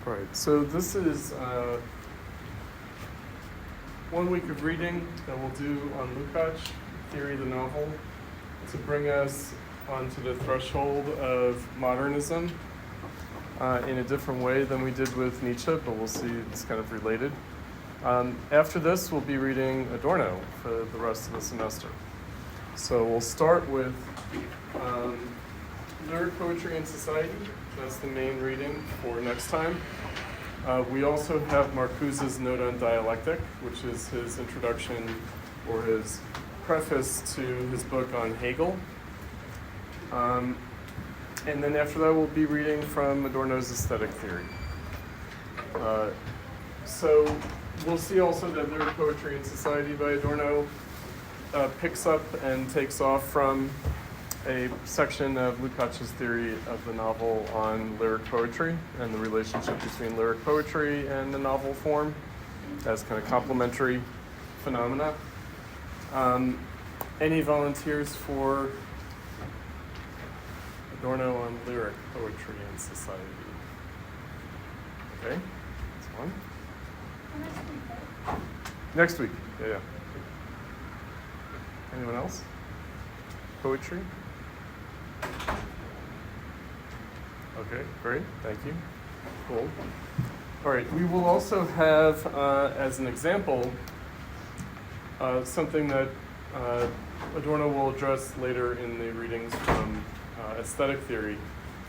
Right, so this is 1 week of reading that we'll do on Lukacs, Theory of the Novel, to bring us onto the threshold of modernism in a different way than we did with Nietzsche, but we'll see it's kind of related. After this, we'll be reading Adorno for the rest of the semester. So we'll start with Lyric Poetry and Society. That's the main reading for next time. We also have Marcuse's Note on Dialectic, which is his introduction or his preface to his book on Hegel. And then after that, we'll be reading from Adorno's Aesthetic Theory. So we'll see also that Lyric Poetry and Society by Adorno picks up and takes off from a section of Lukacs' theory of the novel on lyric poetry and the relationship between lyric poetry and the novel form as kind of complementary phenomena. Any volunteers for Adorno on lyric poetry and society? Okay, that's one. Next week, yeah. Anyone else? Poetry? Okay, great, thank you. Cool. All right, we will also have, as an example, something that Adorno will address later in the readings from aesthetic theory,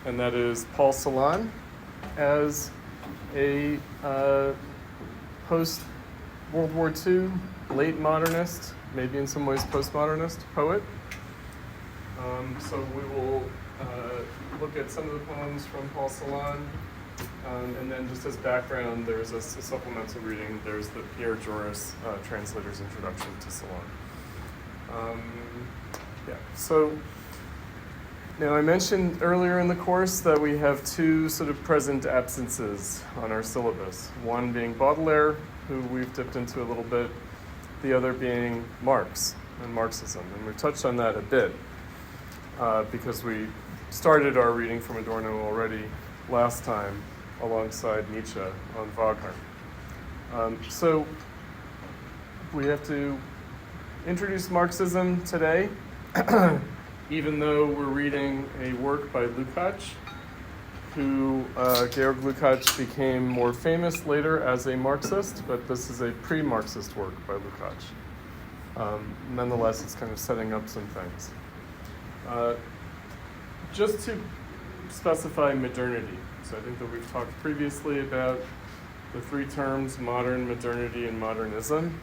and that is Paul Celan as a post-World War II, late modernist, maybe in some ways postmodernist poet. So we will look at some of the poems from Paul Celan, and then just as background, there's a supplemental reading. There's the Pierre Joris translator's introduction to Celan. So now I mentioned earlier in the course that we have two sort of present absences on our syllabus, one being Baudelaire, who we've dipped into a little bit, the other being Marx and Marxism, and we've touched on that a bit. Because we started our reading from Adorno already last time alongside Nietzsche on Wagner. So we have to introduce Marxism today, even though we're reading a work by Lukacs, who Georg Lukacs became more famous later as a Marxist, but this is a pre-Marxist work by Lukacs. Nonetheless, it's kind of setting up some things. Just to specify modernity, so I think that we've talked previously about the three terms, modern, modernity, and modernism.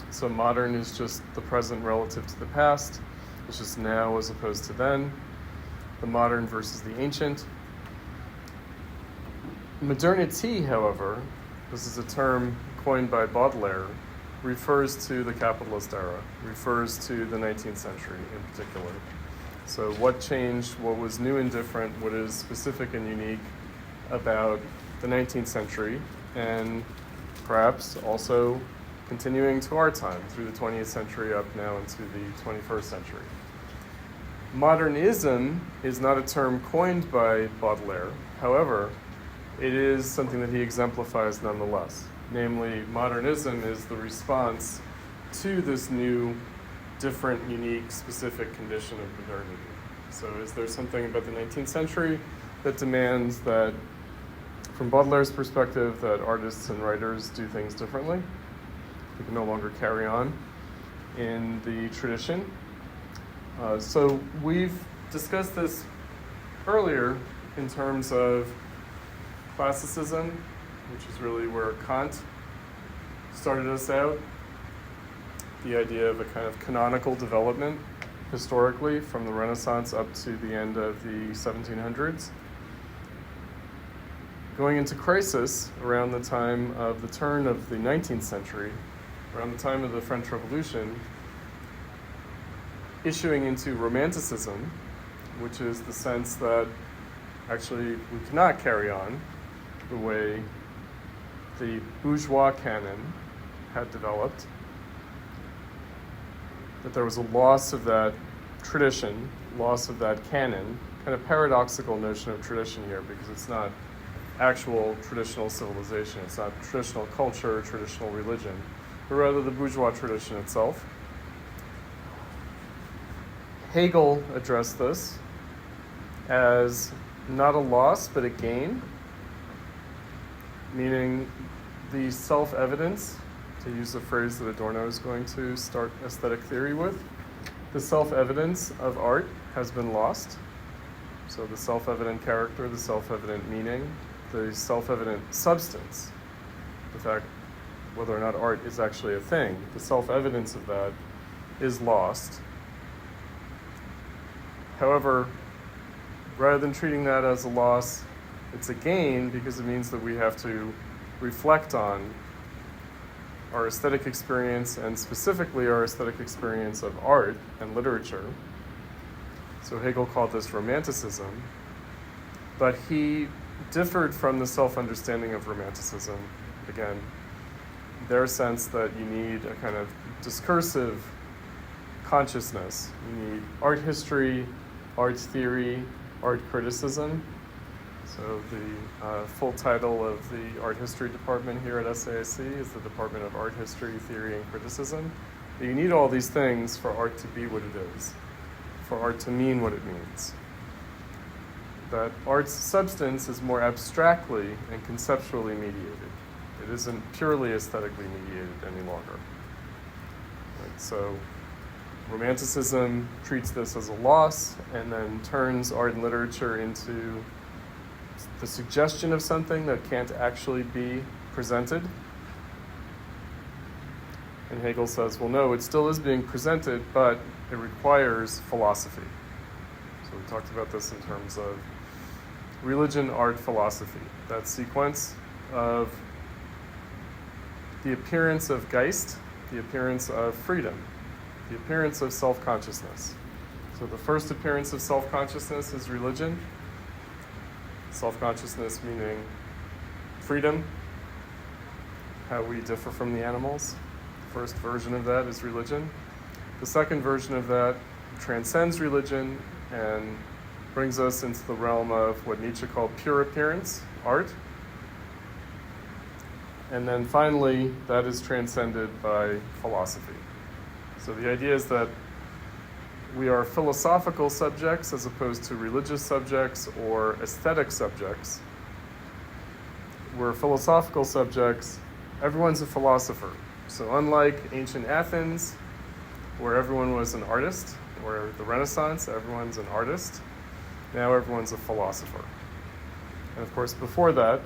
So modern is just the present relative to the past. It's just now as opposed to then. The modern versus the ancient. Modernity, however, this is a term coined by Baudelaire, refers to the capitalist era, refers to the 19th century in particular. So what changed, what was new and different, what is specific and unique about the 19th century, and perhaps also continuing to our time through the 20th century up now into the 21st century. Modernism is not a term coined by Baudelaire. However, it is something that he exemplifies nonetheless. Namely, modernism is the response to this new, different, unique, specific condition of modernity. So is there something about the 19th century that demands that, from Baudelaire's perspective, that artists and writers do things differently? We can no longer carry on in the tradition. So we've discussed this earlier in terms of classicism, which is really where Kant started us out. The idea of a kind of canonical development historically from the Renaissance up to the end of the 1700s. Going into crisis around the time of the turn of the 19th century, around the time of the French Revolution, issuing into Romanticism, which is the sense that actually we cannot carry on the way the bourgeois canon had developed, that there was a loss of that tradition, loss of that canon, kind of paradoxical notion of tradition here, because it's not actual traditional civilization. It's not traditional culture, traditional religion, but rather the bourgeois tradition itself. Hegel addressed this as not a loss, but a gain, meaning the self-evidence, to use the phrase that Adorno is going to start aesthetic theory with, the self-evidence of art has been lost. So the self-evident character, the self-evident meaning, the self-evident substance, the fact whether or not art is actually a thing, the self-evidence of that is lost. However, rather than treating that as a loss, it's a gain because it means that we have to reflect on our aesthetic experience, and specifically our aesthetic experience of art and literature. So Hegel called this Romanticism, but he differed from the self-understanding of Romanticism. Again, their sense that you need a kind of discursive consciousness. You need art history, art theory, art criticism. So the full title of the art history department here at SAIC is the Department of Art History, Theory, and Criticism. You need all these things for art to be what it is, for art to mean what it means. That art's substance is more abstractly and conceptually mediated. It isn't purely aesthetically mediated any longer. Right? So Romanticism treats this as a loss and then turns art and literature into the suggestion of something that can't actually be presented. And Hegel says, well, no, it still is being presented, but it requires philosophy. So we talked about this in terms of religion, art, philosophy. That sequence of the appearance of Geist, the appearance of freedom, the appearance of self-consciousness. So the first appearance of self-consciousness is religion. Self-consciousness meaning freedom, how we differ from the animals. The first version of that is religion. The second version of that transcends religion and brings us into the realm of what Nietzsche called pure appearance, art. And then finally, that is transcended by philosophy. So the idea is that we are philosophical subjects as opposed to religious subjects or aesthetic subjects. We're philosophical subjects. Everyone's a philosopher. So unlike ancient Athens, where everyone was an artist, or the Renaissance, everyone's an artist, now everyone's a philosopher. And of course, before that,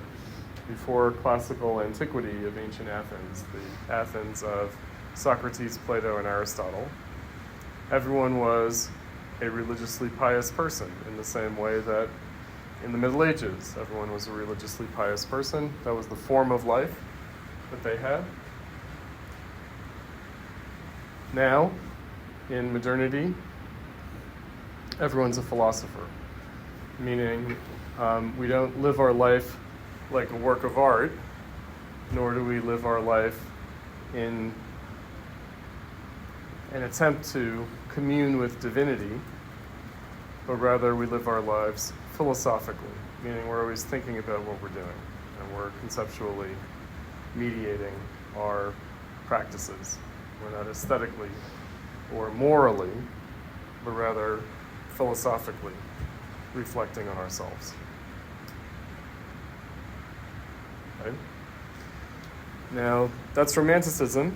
before classical antiquity of ancient Athens, the Athens of Socrates, Plato, and Aristotle, everyone was a religiously pious person in the same way that in the Middle Ages, everyone was a religiously pious person. That was the form of life that they had. Now, in modernity, everyone's a philosopher, meaning we don't live our life like a work of art, nor do we live our life in an attempt to commune with divinity, but rather we live our lives philosophically, meaning we're always thinking about what we're doing, and we're conceptually mediating our practices. We're not aesthetically or morally, but rather philosophically reflecting on ourselves. Okay? Now, that's Romanticism.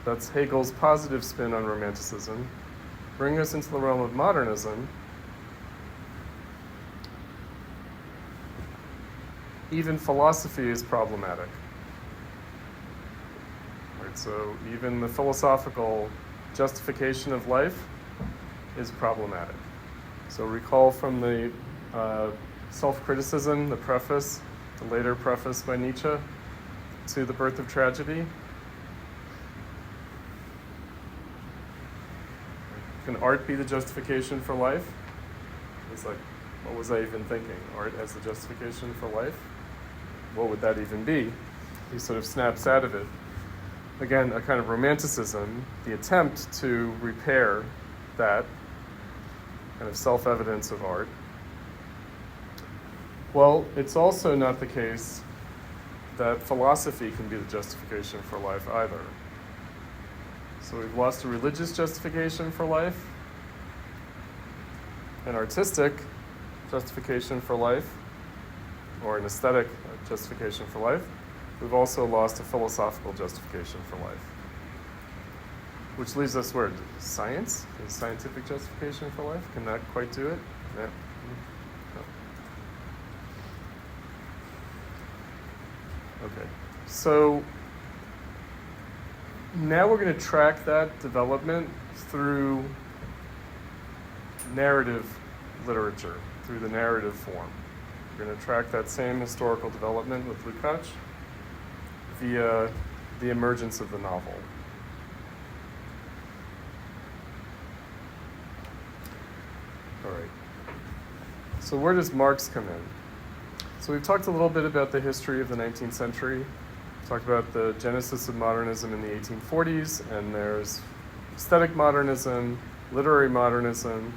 That's Hegel's positive spin on Romanticism. Bring us into the realm of modernism. Even philosophy is problematic. Right, so even the philosophical justification of life is problematic. So recall from the self-criticism, the preface, the later preface by Nietzsche to The Birth of Tragedy. Can art be the justification for life? It's like, what was I even thinking? Art as the justification for life? What would that even be? He sort of snaps out of it. Again, a kind of romanticism, the attempt to repair that kind of self-evidence of art. Well, it's also not the case that philosophy can be the justification for life either. So we've lost a religious justification for life, an artistic justification for life, or an aesthetic justification for life. We've also lost a philosophical justification for life. Which leaves us where? Science? Is scientific justification for life? Can that quite do it? Yeah. No. Okay. So now we're going to track that development through narrative literature, through the narrative form. We're going to track that same historical development with Lukacs via the emergence of the novel. All right. So where does Marx come in? So we've talked a little bit about the history of the 19th century. We talked about the genesis of modernism in the 1840s, and there's aesthetic modernism, literary modernism,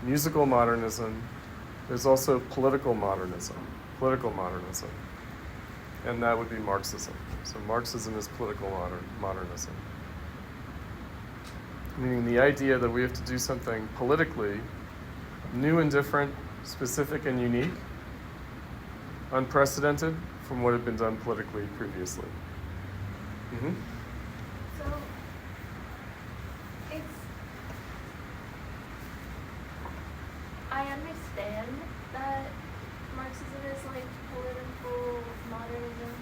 musical modernism. There's also political modernism, and that would be Marxism. So Marxism is political modernism, meaning the idea that we have to do something politically new and different, specific and unique, unprecedented from what had been done politically previously. Mm-hmm. So I understand that Marxism is like political modernism,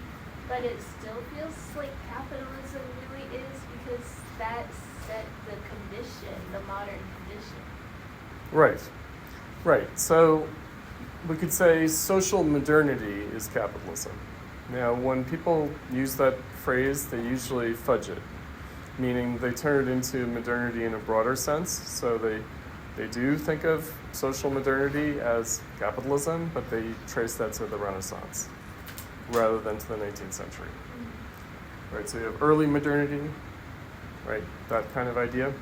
but it still feels like capitalism really is, because that set the condition, the modern condition. Right. So we could say social modernity is capitalism. Now, when people use that phrase, they usually fudge it, meaning they turn it into modernity in a broader sense. So they do think of social modernity as capitalism, but they trace that to the Renaissance rather than to the 19th century. Right, so you have early modernity, right, that kind of idea.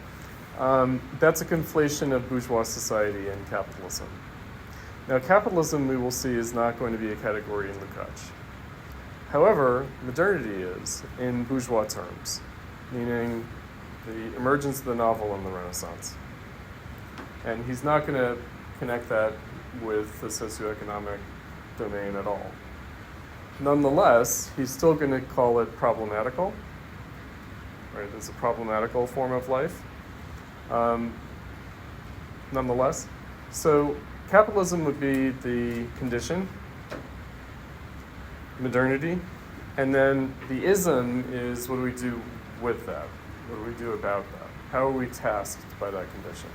That's a conflation of bourgeois society and capitalism. Now, capitalism, we will see, is not going to be a category in Lukacs. However, modernity is, in bourgeois terms, meaning the emergence of the novel in the Renaissance. And he's not going to connect that with the socioeconomic domain at all. Nonetheless, he's still going to call it problematical. Right, it's a problematical form of life. Nonetheless, so capitalism would be the condition, modernity, and then the ism is what do we do with that? What do we do about that? How are we tasked by that condition?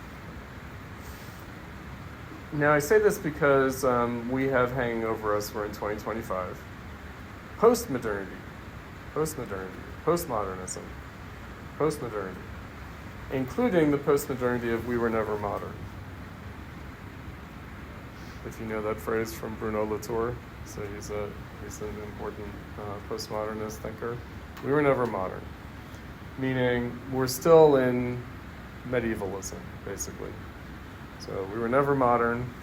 Now, I say this because we have hanging over us, we're in 2025, postmodernity, postmodernism, including the postmodernity of we were never modern. If you know that phrase from Bruno Latour, so he's an important postmodernist thinker. We were never modern, meaning we're still in medievalism, basically. So we were never modern,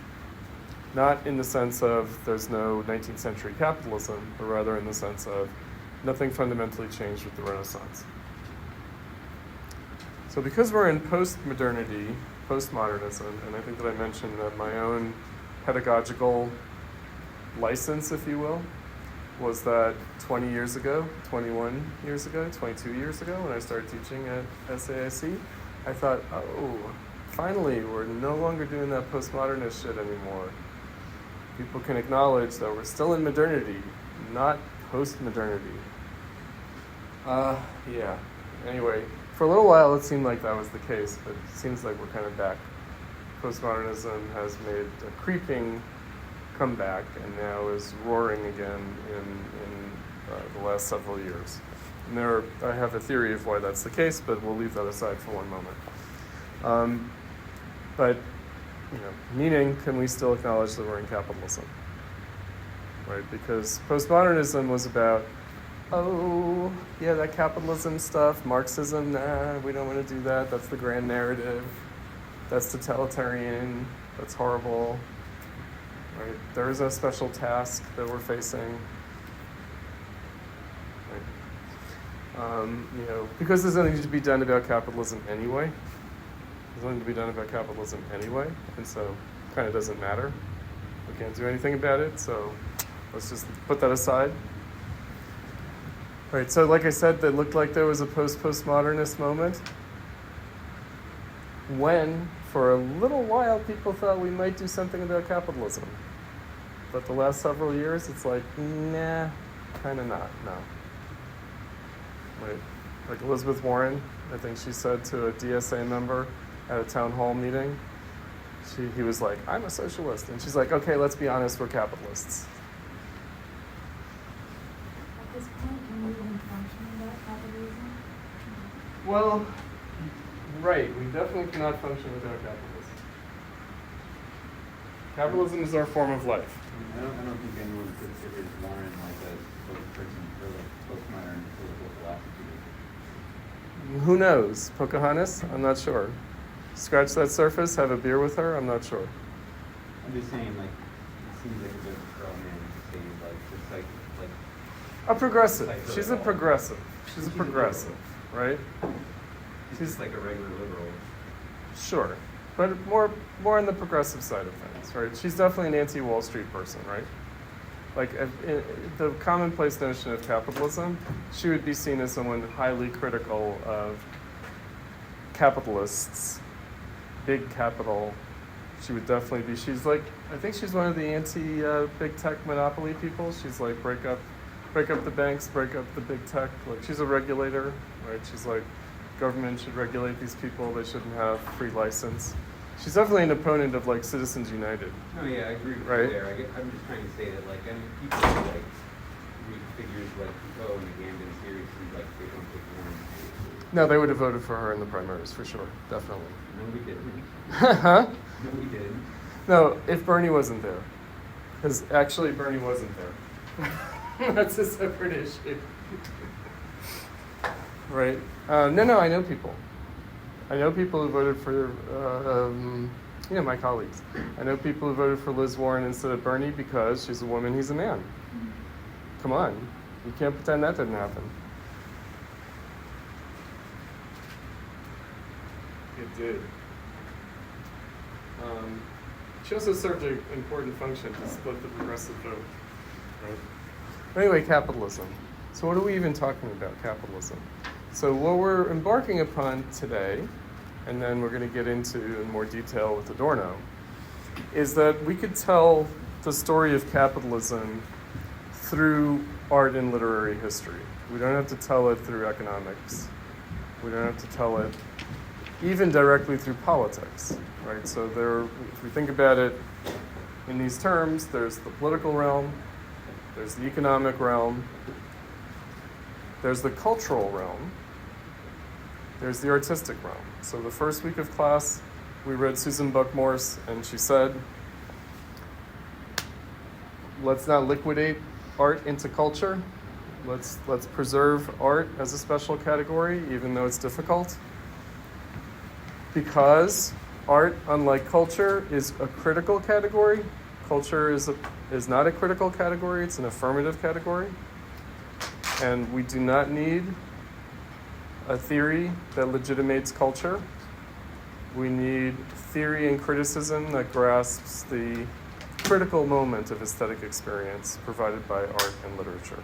not in the sense of there's no 19th century capitalism, but rather in the sense of nothing fundamentally changed with the Renaissance. So because we're in post-modernity, postmodernism, and I think that I mentioned that my own pedagogical license, if you will, was that 20 years ago, 21 years ago, 22 years ago, when I started teaching at SAIC, I thought, oh, finally, we're no longer doing that postmodernist shit anymore. People can acknowledge that we're still in modernity, not post-modernity. Yeah. Anyway, for a little while it seemed like that was the case, but it seems like we're kind of back. Postmodernism has made a creeping comeback and now is roaring again in the last several years. And I have a theory of why that's the case, but we'll leave that aside for one moment. But, meaning, can we still acknowledge that we're in capitalism? Right? Because postmodernism was about, oh, yeah, that capitalism stuff, Marxism, nah, we don't want to do that. That's the grand narrative. That's totalitarian. That's horrible. right? There is a special task that we're facing. Because there's nothing to be done about capitalism anyway. There's nothing to be done about capitalism anyway, and so it kind of doesn't matter. We can't do anything about it, so let's just put that aside. All right, so like I said, that looked like there was a postmodernist moment when, for a little while, people thought we might do something about capitalism. But the last several years, it's like, nah, kind of not, no. Right. Like Elizabeth Warren, I think she said to a DSA member at a town hall meeting, he was like, I'm a socialist. And she's like, okay, let's be honest, we're capitalists. At this point, can we even function without capitalism? Well, right, we definitely cannot function without capitalism. Capitalism is our form of life. I don't think anyone considers Warren like a spokesperson for the postmodern political philosophy. Who knows? Pocahontas? I'm not sure. Scratch that surface, have a beer with her? I'm not sure. I'm just saying, like, it seems like a bit of a straw man to say, like, just like A progressive. Like She's a progressive. She's a progressive, right? she's like a regular liberal. Sure. But more on the progressive side of things, right? She's definitely an anti-Wall Street person, right? Like, the commonplace notion of capitalism, she would be seen as someone highly critical of capitalists, big capital. She would definitely be, she's like, I think she's one of the anti-big tech monopoly people. She's like, break up the banks, break up the big tech. Like, she's a regulator, right? She's like, government should regulate these people. They shouldn't have free license. She's definitely an opponent of, like, Citizens United. No, yeah, I agree with Right. you there. I'm just trying to say that, like, I mean, people who, like, read figures like Foucault and Agamben seriously, like, they don't take Warren seriously. No, they would have voted for her in the primaries, for sure. Definitely. No, we didn't. Huh? No, we didn't. No, if Bernie wasn't there. Because actually, Bernie wasn't there. That's a separate issue. Right? No, I know people. I know people who voted for, my colleagues. I know people who voted for Liz Warren instead of Bernie because she's a woman, he's a man. Come on. You can't pretend that didn't happen. It did. She also served an important function to split the progressive vote. Right? But anyway, capitalism. So what are we even talking about, capitalism? So what we're embarking upon today, and then we're going to get into in more detail with Adorno, is that we could tell the story of capitalism through art and literary history. We don't have to tell it through economics. We don't have to tell it even directly through politics, right? So if we think about it in these terms, there's the political realm, there's the economic realm, there's the cultural realm, there's the artistic realm. So the first week of class, we read Susan Buck-Morss, and she said, let's not liquidate art into culture. Let's preserve art as a special category, even though it's difficult. Because art, unlike culture, is a critical category. Culture is not a critical category, it's an affirmative category. And we do not need a theory that legitimates culture. We need theory and criticism that grasps the critical moment of aesthetic experience provided by art and literature.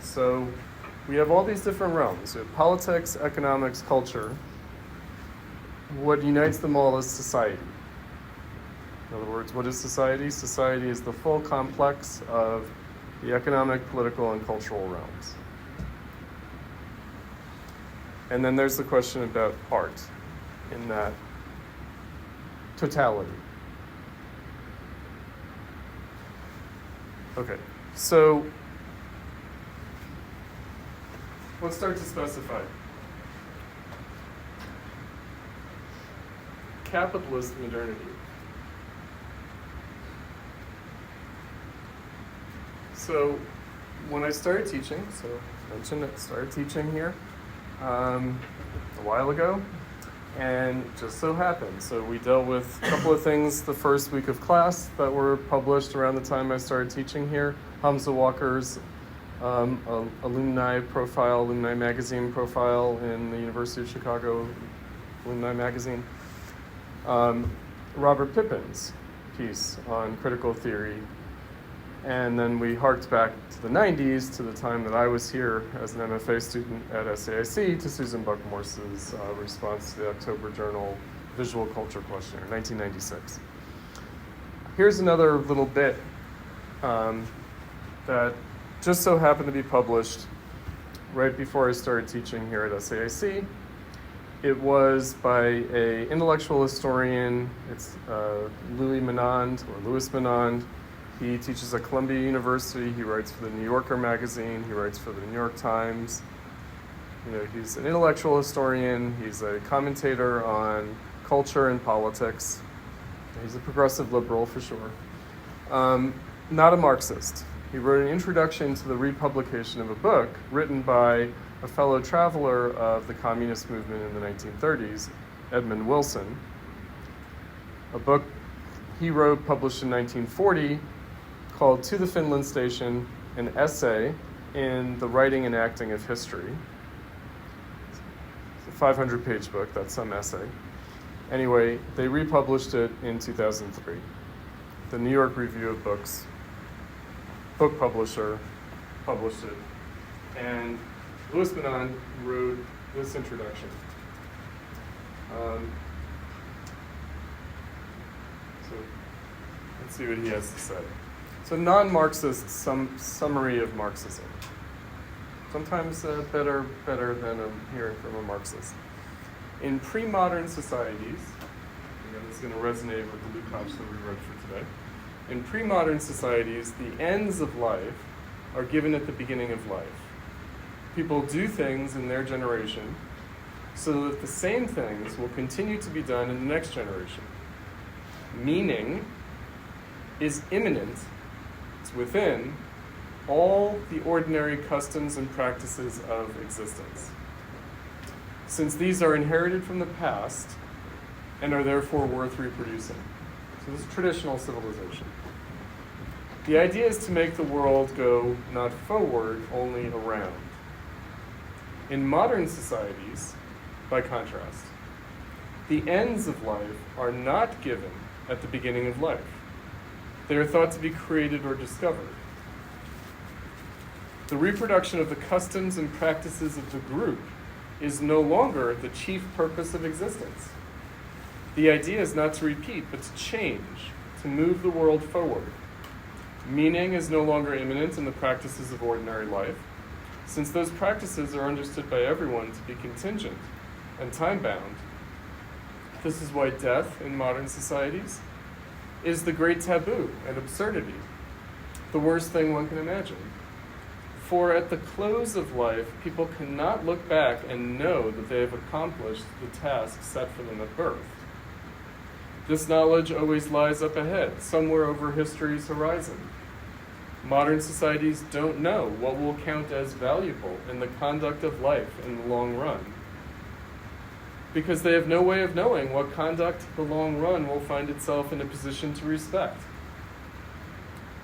So we have all these different realms. We have politics, economics, culture. What unites them all is society. In other words, what is society? Society is the full complex of the economic, political, and cultural realms. And then there's the question about art in that totality. Okay, so let's start to specify. Capitalist modernity. So when I started teaching, so I mentioned I started teaching here a while ago, And it just so happened. So we dealt with a couple of things the first week of class that were published around the time I started teaching here. Hamza Walker's alumni magazine profile in the University of Chicago alumni magazine. Robert Pippin's piece on critical theory. And then we harked back to the 90s, to the time that I was here as an MFA student at SAIC, to Susan Buck-Morse's response to the October Journal Visual Culture Questionnaire, 1996. Here's another little bit that just so happened to be published right before I started teaching here at SAIC. It was by an intellectual historian. It's Louis Menand, or Louis Menand. He teaches at Columbia University. He writes for the New Yorker magazine. He writes for the New York Times. You know, he's an intellectual historian. He's a commentator on culture and politics. He's a progressive liberal for sure. Not a Marxist. He wrote an introduction to the republication of a book written by a fellow traveler of the communist movement in the 1930s, Edmund Wilson. A book he wrote, published in 1940, called To the Finland Station, an essay in the writing and acting of history. It's a 500-page book, that's some essay. Anyway, they republished it in 2003. The New York Review of Books, book publisher, published it. And Louis Menand wrote this introduction. So let's see what he has to say. So non-Marxist summary of Marxism. Sometimes better than hearing from a Marxist. In pre-modern societies, again, this is going to resonate with the Lukacs that we read for today. In pre-modern societies, the ends of life are given at the beginning of life. People do things in their generation so that the same things will continue to be done in the next generation. Meaning is immanent, it's within all the ordinary customs and practices of existence. Since these are inherited from the past and are therefore worth reproducing. So this is traditional civilization. The idea is to make the world go not forward, only around. In modern societies, by contrast, the ends of life are not given at the beginning of life. They are thought to be created or discovered. The reproduction of the customs and practices of the group is no longer the chief purpose of existence. The idea is not to repeat, but to change, to move the world forward. Meaning is no longer immanent in the practices of ordinary life, since those practices are understood by everyone to be contingent and time-bound. This is why death in modern societies is the great taboo and absurdity, the worst thing one can imagine. For at the close of life, people cannot look back and know that they have accomplished the task set for them at birth. This knowledge always lies up ahead, somewhere over history's horizon. Modern societies don't know what will count as valuable in the conduct of life in the long run, because they have no way of knowing what conduct the long run will find itself in a position to respect.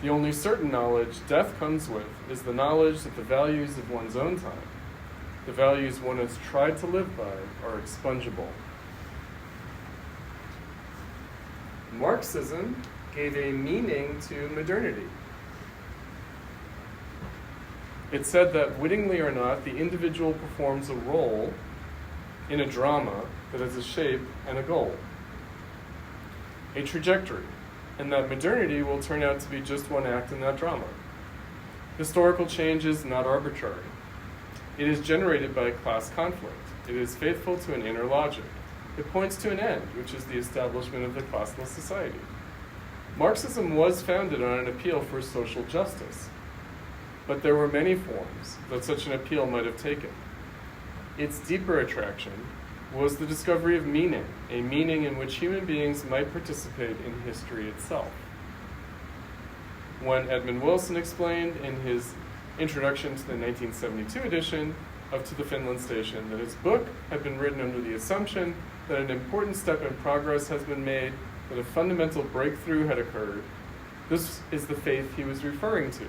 The only certain knowledge death comes with is the knowledge that the values of one's own time, the values one has tried to live by, are expungible. Marxism gave a meaning to modernity. It said that, wittingly or not, the individual performs a role in a drama that has a shape and a goal, a trajectory, and that modernity will turn out to be just one act in that drama. Historical change is not arbitrary. It is generated by class conflict. It is faithful to an inner logic. It points to an end, which is the establishment of the classless society. Marxism was founded on an appeal for social justice, but there were many forms that such an appeal might have taken. Its deeper attraction was the discovery of meaning, a meaning in which human beings might participate in history itself. When Edmund Wilson explained in his introduction to the 1972 edition of To the Finland Station that his book had been written under the assumption that an important step in progress has been made, that a fundamental breakthrough had occurred. This is the faith he was referring to.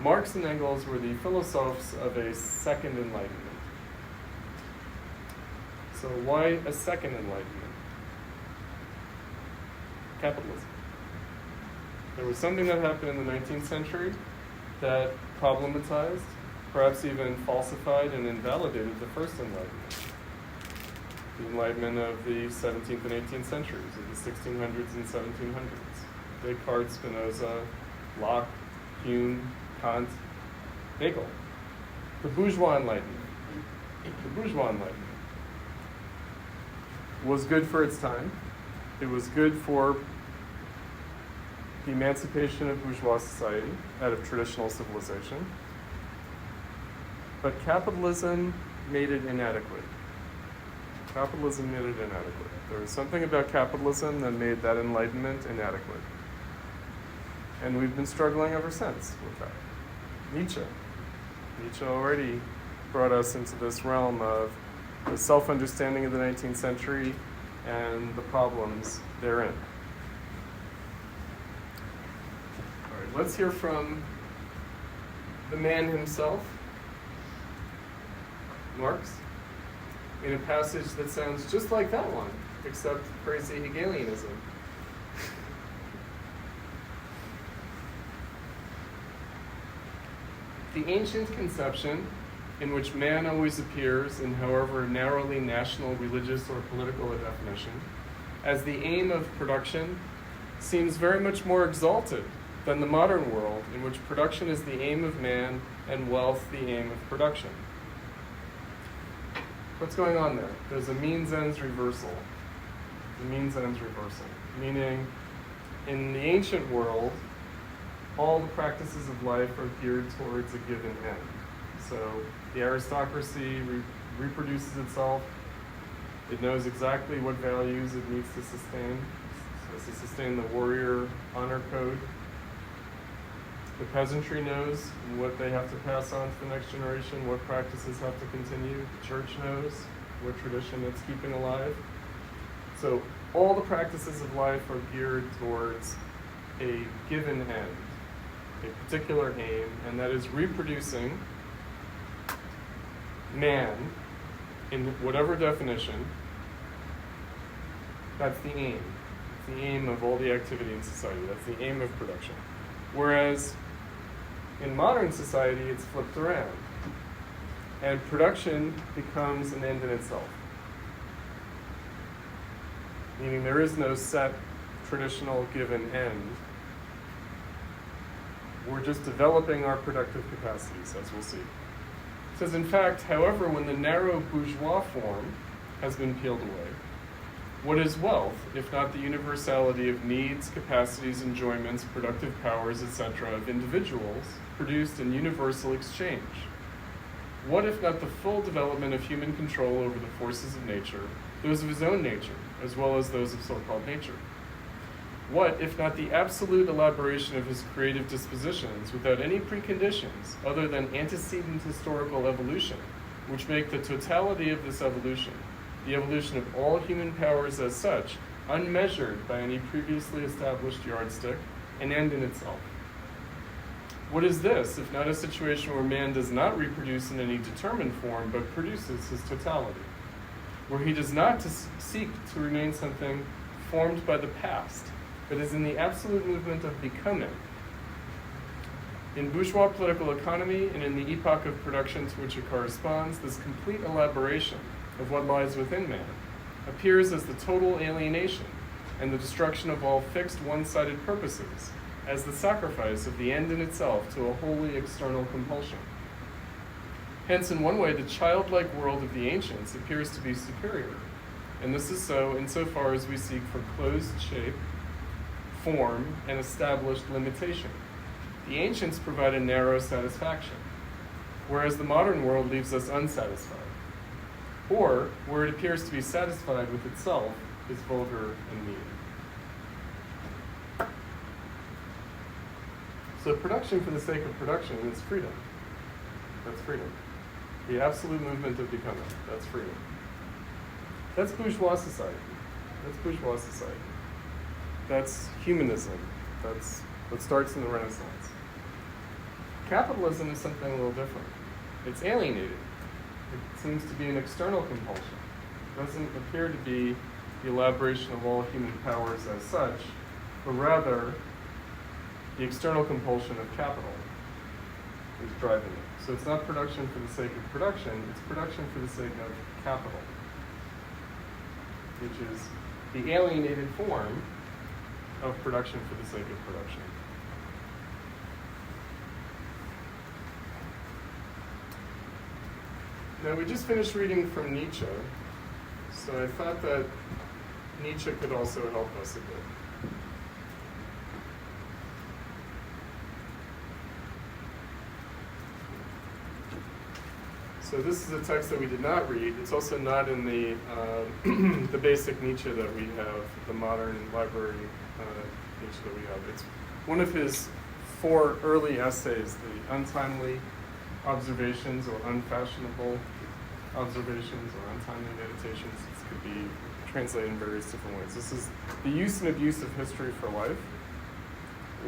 Marx and Engels were the philosophers of a second enlightenment. So why a second enlightenment? Capitalism. There was something that happened in the 19th century that problematized, perhaps even falsified and invalidated the first enlightenment. The enlightenment of the 17th and 18th centuries, of the 1600s and 1700s. Descartes, Spinoza, Locke, Hume, Kant, Hegel. The bourgeois enlightenment. The bourgeois enlightenment was good for its time. It was good for the emancipation of bourgeois society out of traditional civilization. But capitalism made it inadequate. Capitalism made it inadequate. There was something about capitalism that made that enlightenment inadequate. And we've been struggling ever since with that. Nietzsche already brought us into this realm of the self-understanding of the 19th century and the problems therein. All right, let's hear from the man himself, Marx, in a passage that sounds just like that one, except crazy Hegelianism. The ancient conception, in which man always appears in however narrowly national, religious, or political a definition, as the aim of production, seems very much more exalted than the modern world, in which production is the aim of man and wealth the aim of production. What's going on there? There's a means-ends reversal. The means-ends reversal, meaning in the ancient world, all the practices of life are geared towards a given end. So the aristocracy reproduces itself. It knows exactly what values it needs to sustain. So it's to sustain the warrior honor code. The peasantry knows what they have to pass on to the next generation, what practices have to continue. The church knows what tradition it's keeping alive. So all the practices of life are geared towards a given end, a particular aim, and that is reproducing man in whatever definition. That's the aim. It's the aim of all the activity in society. That's the aim of production. Whereas in modern society, it's flipped around. And production becomes an end in itself. Meaning there is no set, traditional, given end. We're just developing our productive capacities, as we'll see. It says, in fact, however, when the narrow bourgeois form has been peeled away, what is wealth, if not the universality of needs, capacities, enjoyments, productive powers, etc., of individuals produced in universal exchange? What if not the full development of human control over the forces of nature, those of his own nature, as well as those of so-called nature? What if not the absolute elaboration of his creative dispositions without any preconditions other than antecedent historical evolution, which make the totality of this evolution, the evolution of all human powers as such, unmeasured by any previously established yardstick, an end in itself? What is this, if not a situation where man does not reproduce in any determined form, but produces his totality, where he does not seek to remain something formed by the past, but is in the absolute movement of becoming? In bourgeois political economy and in the epoch of production to which it corresponds, this complete elaboration of what lies within man appears as the total alienation and the destruction of all fixed one-sided purposes, as the sacrifice of the end in itself to a wholly external compulsion. Hence, in one way, the childlike world of the ancients appears to be superior, and this is so insofar as we seek for closed shape, form, and established limitation. The ancients provide a narrow satisfaction, whereas the modern world leaves us unsatisfied. Or, where it appears to be satisfied with itself, is vulgar and mean. So production for the sake of production is freedom. That's freedom. The absolute movement of becoming, that's freedom. That's bourgeois society. That's bourgeois society. That's humanism. That's what starts in the Renaissance. Capitalism is something a little different. It's alienated. It seems to be an external compulsion. It doesn't appear to be the elaboration of all human powers as such, but rather the external compulsion of capital is driving it. So it's not production for the sake of production, it's production for the sake of capital, which is the alienated form of production for the sake of production. Now, we just finished reading from Nietzsche, so I thought that Nietzsche could also help us a bit. So this is a text that we did not read. It's also not in the the basic Nietzsche that we have, the modern library Nietzsche that we have. It's one of his 4 early essays, the untimely observations or unfashionable observations or untimely meditations. This could be translated in various different ways. This is the use and abuse of history for life,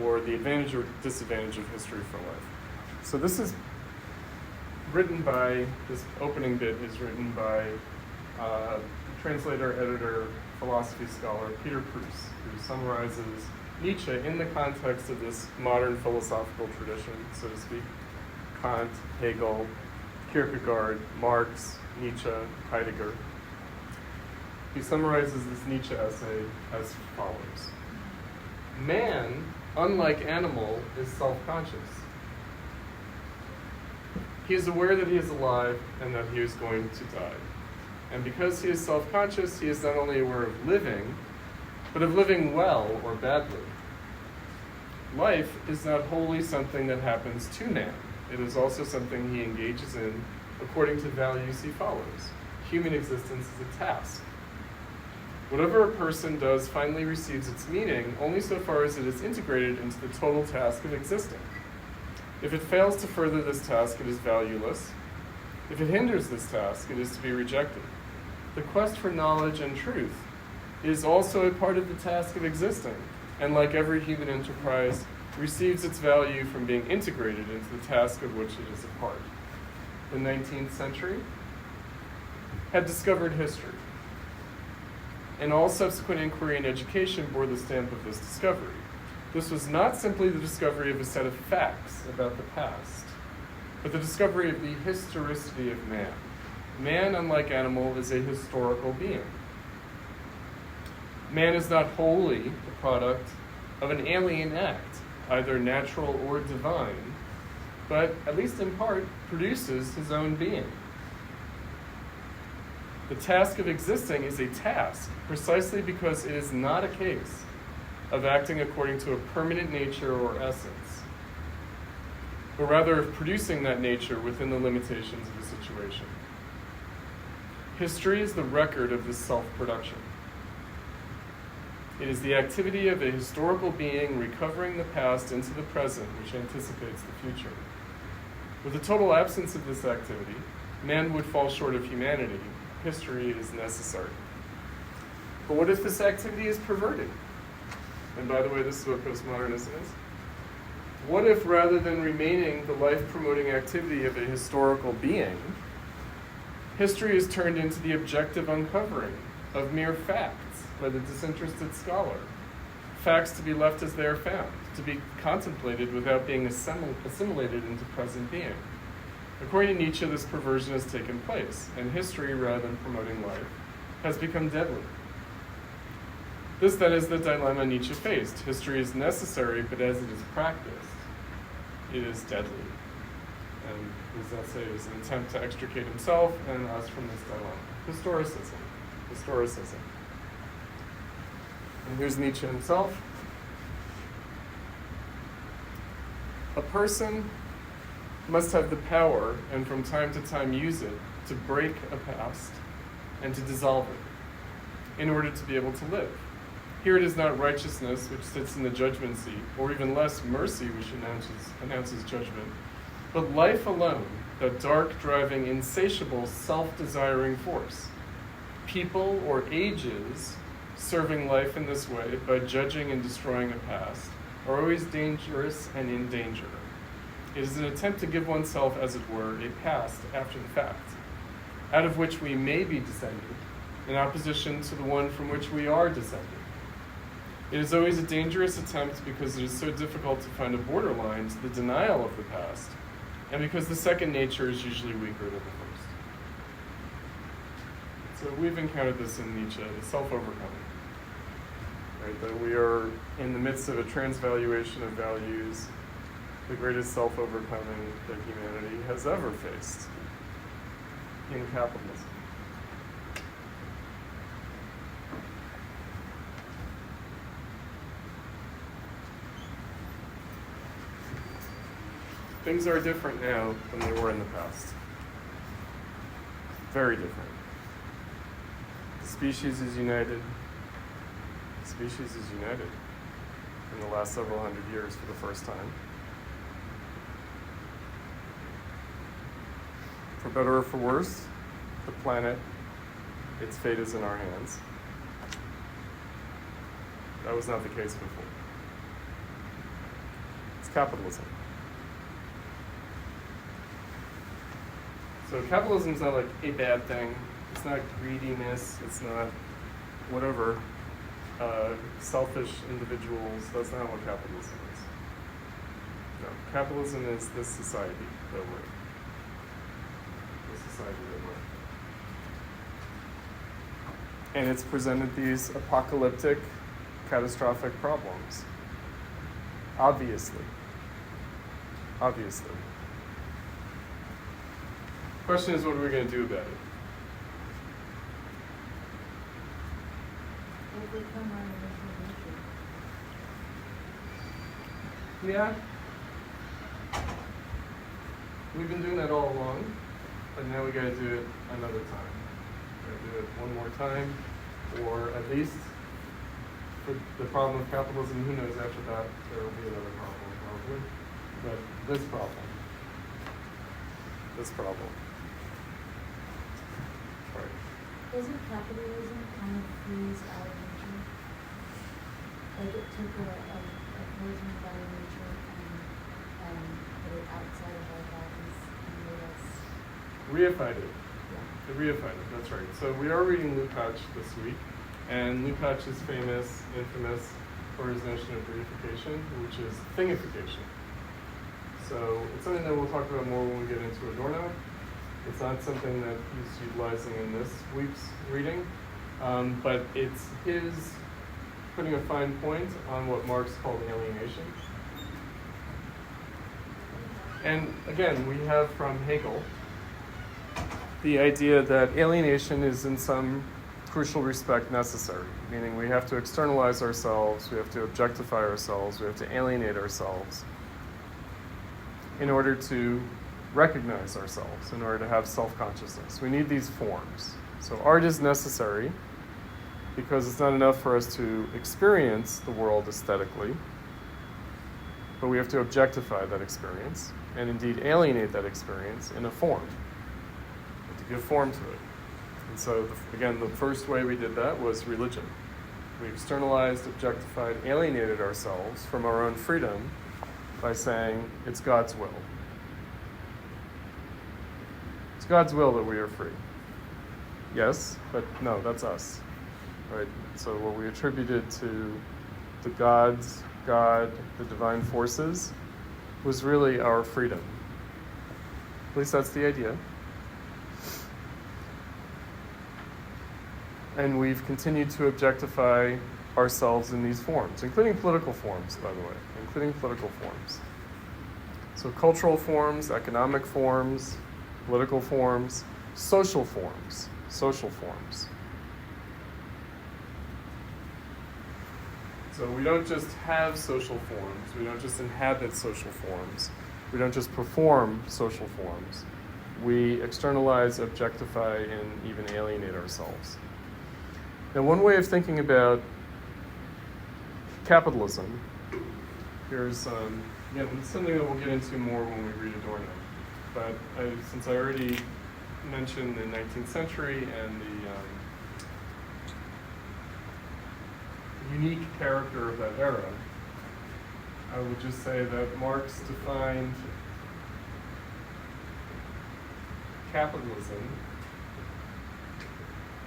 or the advantage or disadvantage of history for life. So this is written by, this opening bit is written by translator, editor, philosophy scholar Peter Proust, who summarizes Nietzsche in the context of this modern philosophical tradition, so to speak. Kant, Hegel, Kierkegaard, Marx, Nietzsche, Heidegger. He summarizes this Nietzsche essay as follows. Man, unlike animal, is self-conscious. He is aware that he is alive and that he is going to die. And because he is self-conscious, he is not only aware of living, but of living well or badly. Life is not wholly something that happens to man. It is also something he engages in according to values he follows. Human existence is a task. Whatever a person does finally receives its meaning only so far as it is integrated into the total task of existing. If it fails to further this task, it is valueless. If it hinders this task, it is to be rejected. The quest for knowledge and truth is also a part of the task of existing, and like every human enterprise, receives its value from being integrated into the task of which it is a part. The 19th century had discovered history, and all subsequent inquiry and education bore the stamp of this discovery. This was not simply the discovery of a set of facts about the past, but the discovery of the historicity of man. Man, unlike animal, is a historical being. Man is not wholly the product of an alien act, either natural or divine, but, at least in part, produces his own being. The task of existing is a task precisely because it is not a case of acting according to a permanent nature or essence, but rather of producing that nature within the limitations of the situation. History is the record of this self-production. It is the activity of a historical being recovering the past into the present, which anticipates the future. With a total absence of this activity, man would fall short of humanity. History is necessary. But what if this activity is perverted? And by the way, this is what postmodernism is. What if, rather than remaining the life-promoting activity of a historical being, history is turned into the objective uncovering of mere facts by the disinterested scholar, facts to be left as they are found, to be contemplated without being assimilated into present being? According to Nietzsche, this perversion has taken place, and history, rather than promoting life, has become deadly. This, then, is the dilemma Nietzsche faced. History is necessary, but as it is practiced, it is deadly. And his essay is an attempt to extricate himself and us from this dilemma. Historicism. And here's Nietzsche himself. A person must have the power, and from time to time use it, to break a past and to dissolve it, in order to be able to live. Here it is not righteousness which sits in the judgment seat, or even less mercy which announces judgment, but life alone, that dark, driving, insatiable, self-desiring force. people or ages serving life in this way by judging and destroying a past are always dangerous and in danger. It is an attempt to give oneself, as it were, a past after the fact, out of which we may be descended, in opposition to the one from which we are descended. It is always a dangerous attempt because it is so difficult to find a borderline to the denial of the past, and because the second nature is usually weaker than the first. So we've encountered this in Nietzsche, the self-overcoming. Right, that we are in the midst of a transvaluation of values, the greatest self-overcoming that humanity has ever faced in capitalism. Things are different now than they were in the past. Very different. The species is united. The species is united in the last several hundred years for the first time. For better or for worse, the planet, its fate is in our hands. That was not the case before. It's capitalism. So capitalism is not like a bad thing. It's not greediness. It's not whatever. Selfish individuals. That's not what capitalism is. No, capitalism is this society that we're in. The society that we're in. And it's presented these apocalyptic, catastrophic problems. Obviously. Obviously. The question is, what are we going to do about it? Overcome our original nature. Yeah. We've been doing that all along, but now we got to do it another time. We got to do it one more time, or at least for the problem of capitalism, who knows after that, there will be another problem probably. But this problem. Right. Doesn't capitalism kind of freeze our nature? Like it took a version of our nature and put it outside of our bodies and made us. Reified it. Yeah. It reified it, that's right. So we are reading Lukacs this week, and Lukacs is infamous for his notion of reification, which is thingification. So it's something that we'll talk about more when we get into Adorno. It's not something that he's utilizing in this week's reading, but it's his putting a fine point on what Marx called alienation. And again, we have from Hegel the idea that alienation is in some crucial respect necessary, meaning we have to externalize ourselves, we have to objectify ourselves, we have to alienate ourselves in order to recognize ourselves, in order to have self-consciousness. We need these forms. So art is necessary because it's not enough for us to experience the world aesthetically, but we have to objectify that experience and indeed alienate that experience in a form, and to give form to it. And so, again, the first way we did that was religion. We externalized, objectified, alienated ourselves from our own freedom by saying it's God's will. It's God's will that we are free. Yes, but no, that's us. Right? So what we attributed to the gods, God, the divine forces, was really our freedom. At least that's the idea. And we've continued to objectify ourselves in these forms, including political forms, by the way, So cultural forms, economic forms, political forms, social forms. So we don't just have social forms, we don't just inhabit social forms, we don't just perform social forms. We externalize, objectify, and even alienate ourselves. Now, one way of thinking about capitalism, here's something that we'll get into more when we read Adorno. But since I already mentioned the 19th century and unique character of that era, I would just say that Marx defined capitalism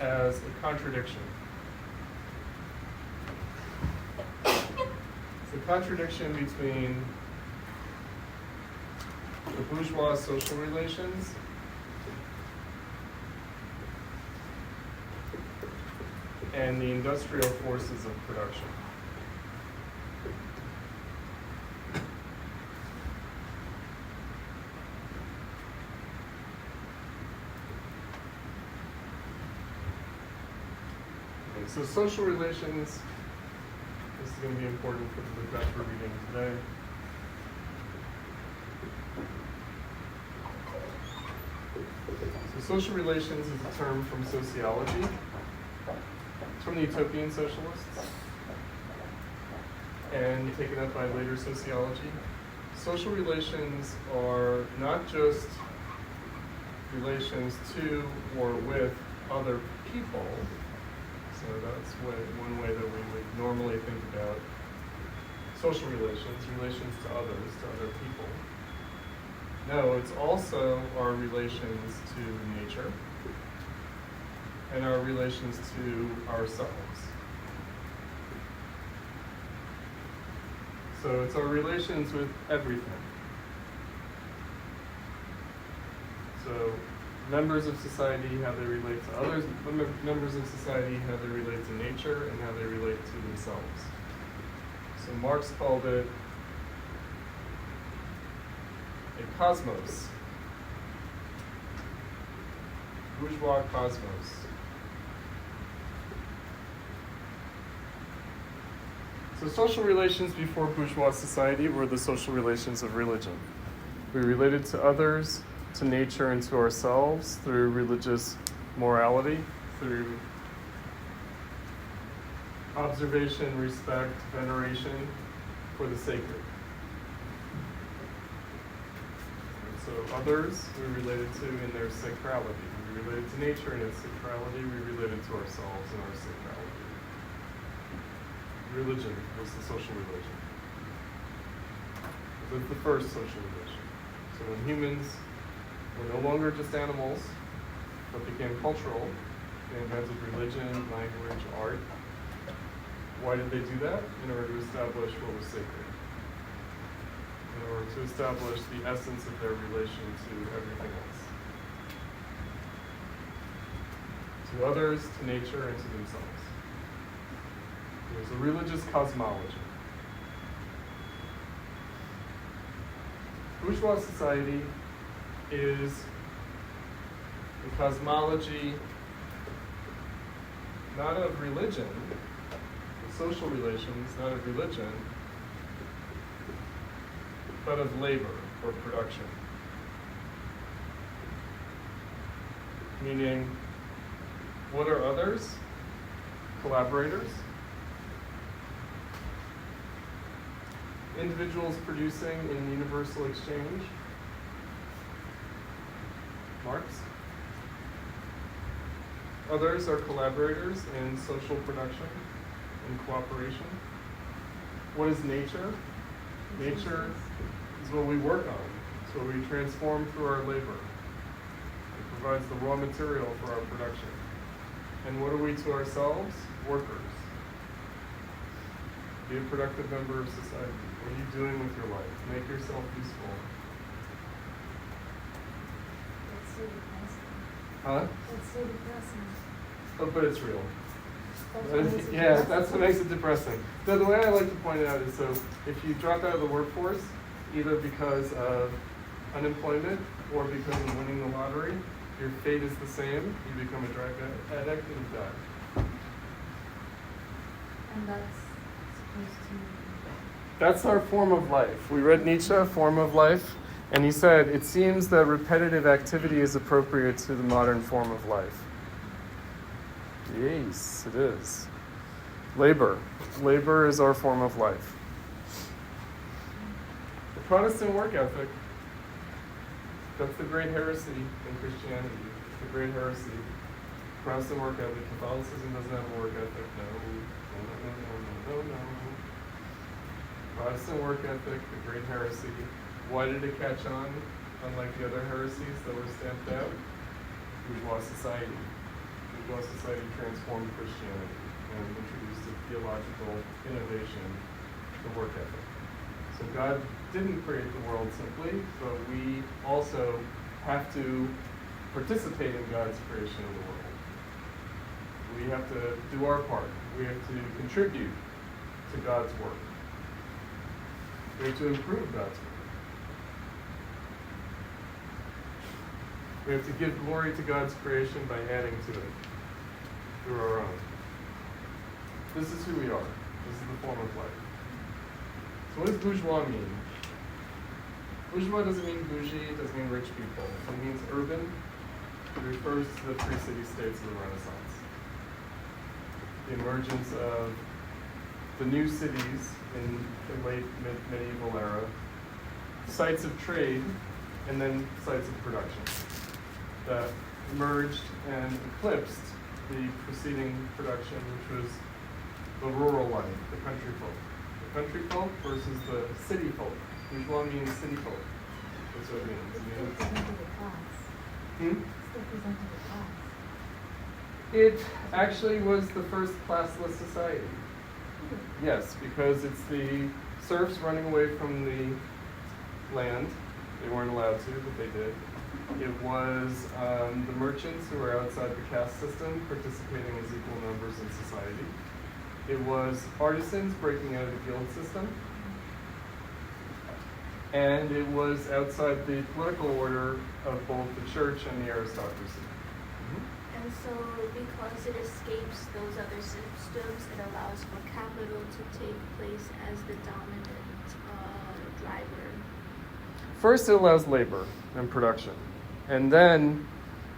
as a contradiction. It's a contradiction between the bourgeois social relations and the industrial forces of production. Okay, so social relations, this is going to be important for the Lukacs we're reading today. So social relations is a term from sociology. It's from the utopian socialists and taken up by later sociology. Social relations are not just relations to or with other people. So that's one way that we would normally think about social relations, relations to others, to other people. No, it's also our relations to nature and our relations to ourselves. So it's our relations with everything. So members of society, how they relate to others, members of society, how they relate to nature, and how they relate to themselves. So Marx called it a cosmos, bourgeois cosmos. So social relations before bourgeois society were the social relations of religion. We related to others, to nature, and to ourselves through religious morality, through observation, respect, veneration for the sacred. And so others we related to in their sacrality. We related to nature in its sacrality. We related to ourselves in our sacrality. Religion was the social relation. It was the first social relation. So when humans were no longer just animals, but became cultural, they invented religion, language, art. Why did they do that? In order to establish what was sacred. In order to establish the essence of their relation to everything else. To others, to nature, and to themselves. There's a religious cosmology. Bourgeois society is a cosmology not of religion, social relations, not of religion, but of labor or production. Meaning, what are others? Collaborators. Individuals producing in universal exchange. Marx. Others are collaborators in social production and cooperation. What is nature? Nature is what we work on. It's what we transform through our labor. It provides the raw material for our production. And what are we to ourselves? Workers. Be a productive member of society. What are you doing with your life? Make yourself useful. That's so depressing. Huh? That's so depressing. Oh, but it's real. That's what makes it Yeah, depressing. that's what makes it depressing. So the way I like to point it out is, so if you drop out of the workforce, either because of unemployment or because of winning the lottery, your fate is the same. You become a drug addict and you die. And that's supposed to... That's our form of life. We read Nietzsche, Form of Life, and he said, it seems that repetitive activity is appropriate to the modern form of life. Yes, it is. Labor. Labor is our form of life. The Protestant work ethic, that's the great heresy in Christianity. It's the great heresy. Protestant work ethic, Catholicism doesn't have a work ethic. No. Protestant work ethic, the great heresy. Why did it catch on, unlike the other heresies that were stamped out? Bourgeois society. Bourgeois society transformed Christianity and introduced a theological innovation, the work ethic. So God didn't create the world simply, but we also have to participate in God's creation of the world. We have to do our part. We have to contribute to God's work. We have to improve God's work. We have to give glory to God's creation by adding to it through our own. This is who we are. This is the form of life. So what does bourgeois mean? Bourgeois doesn't mean bougie, it doesn't mean rich people. It means urban. It refers to the three city-states of the Renaissance. The emergence of the new cities in the late medieval era, sites of trade, and then sites of production that merged and eclipsed the preceding production, which was the rural life, the country folk. The country folk versus the city folk. Bourgeois means city folk. That's what it means. Still presented a class. Still presented a class. It actually was the first classless society. Yes, because it's the serfs running away from the land. They weren't allowed to, but they did. It was the merchants who were outside the caste system participating as equal numbers in society. It was artisans breaking out of the guild system. And it was outside the political order of both the church and the aristocracy. And so because it escapes those other systems, it allows for capital to take place as the dominant driver. First, it allows labor and production. And then,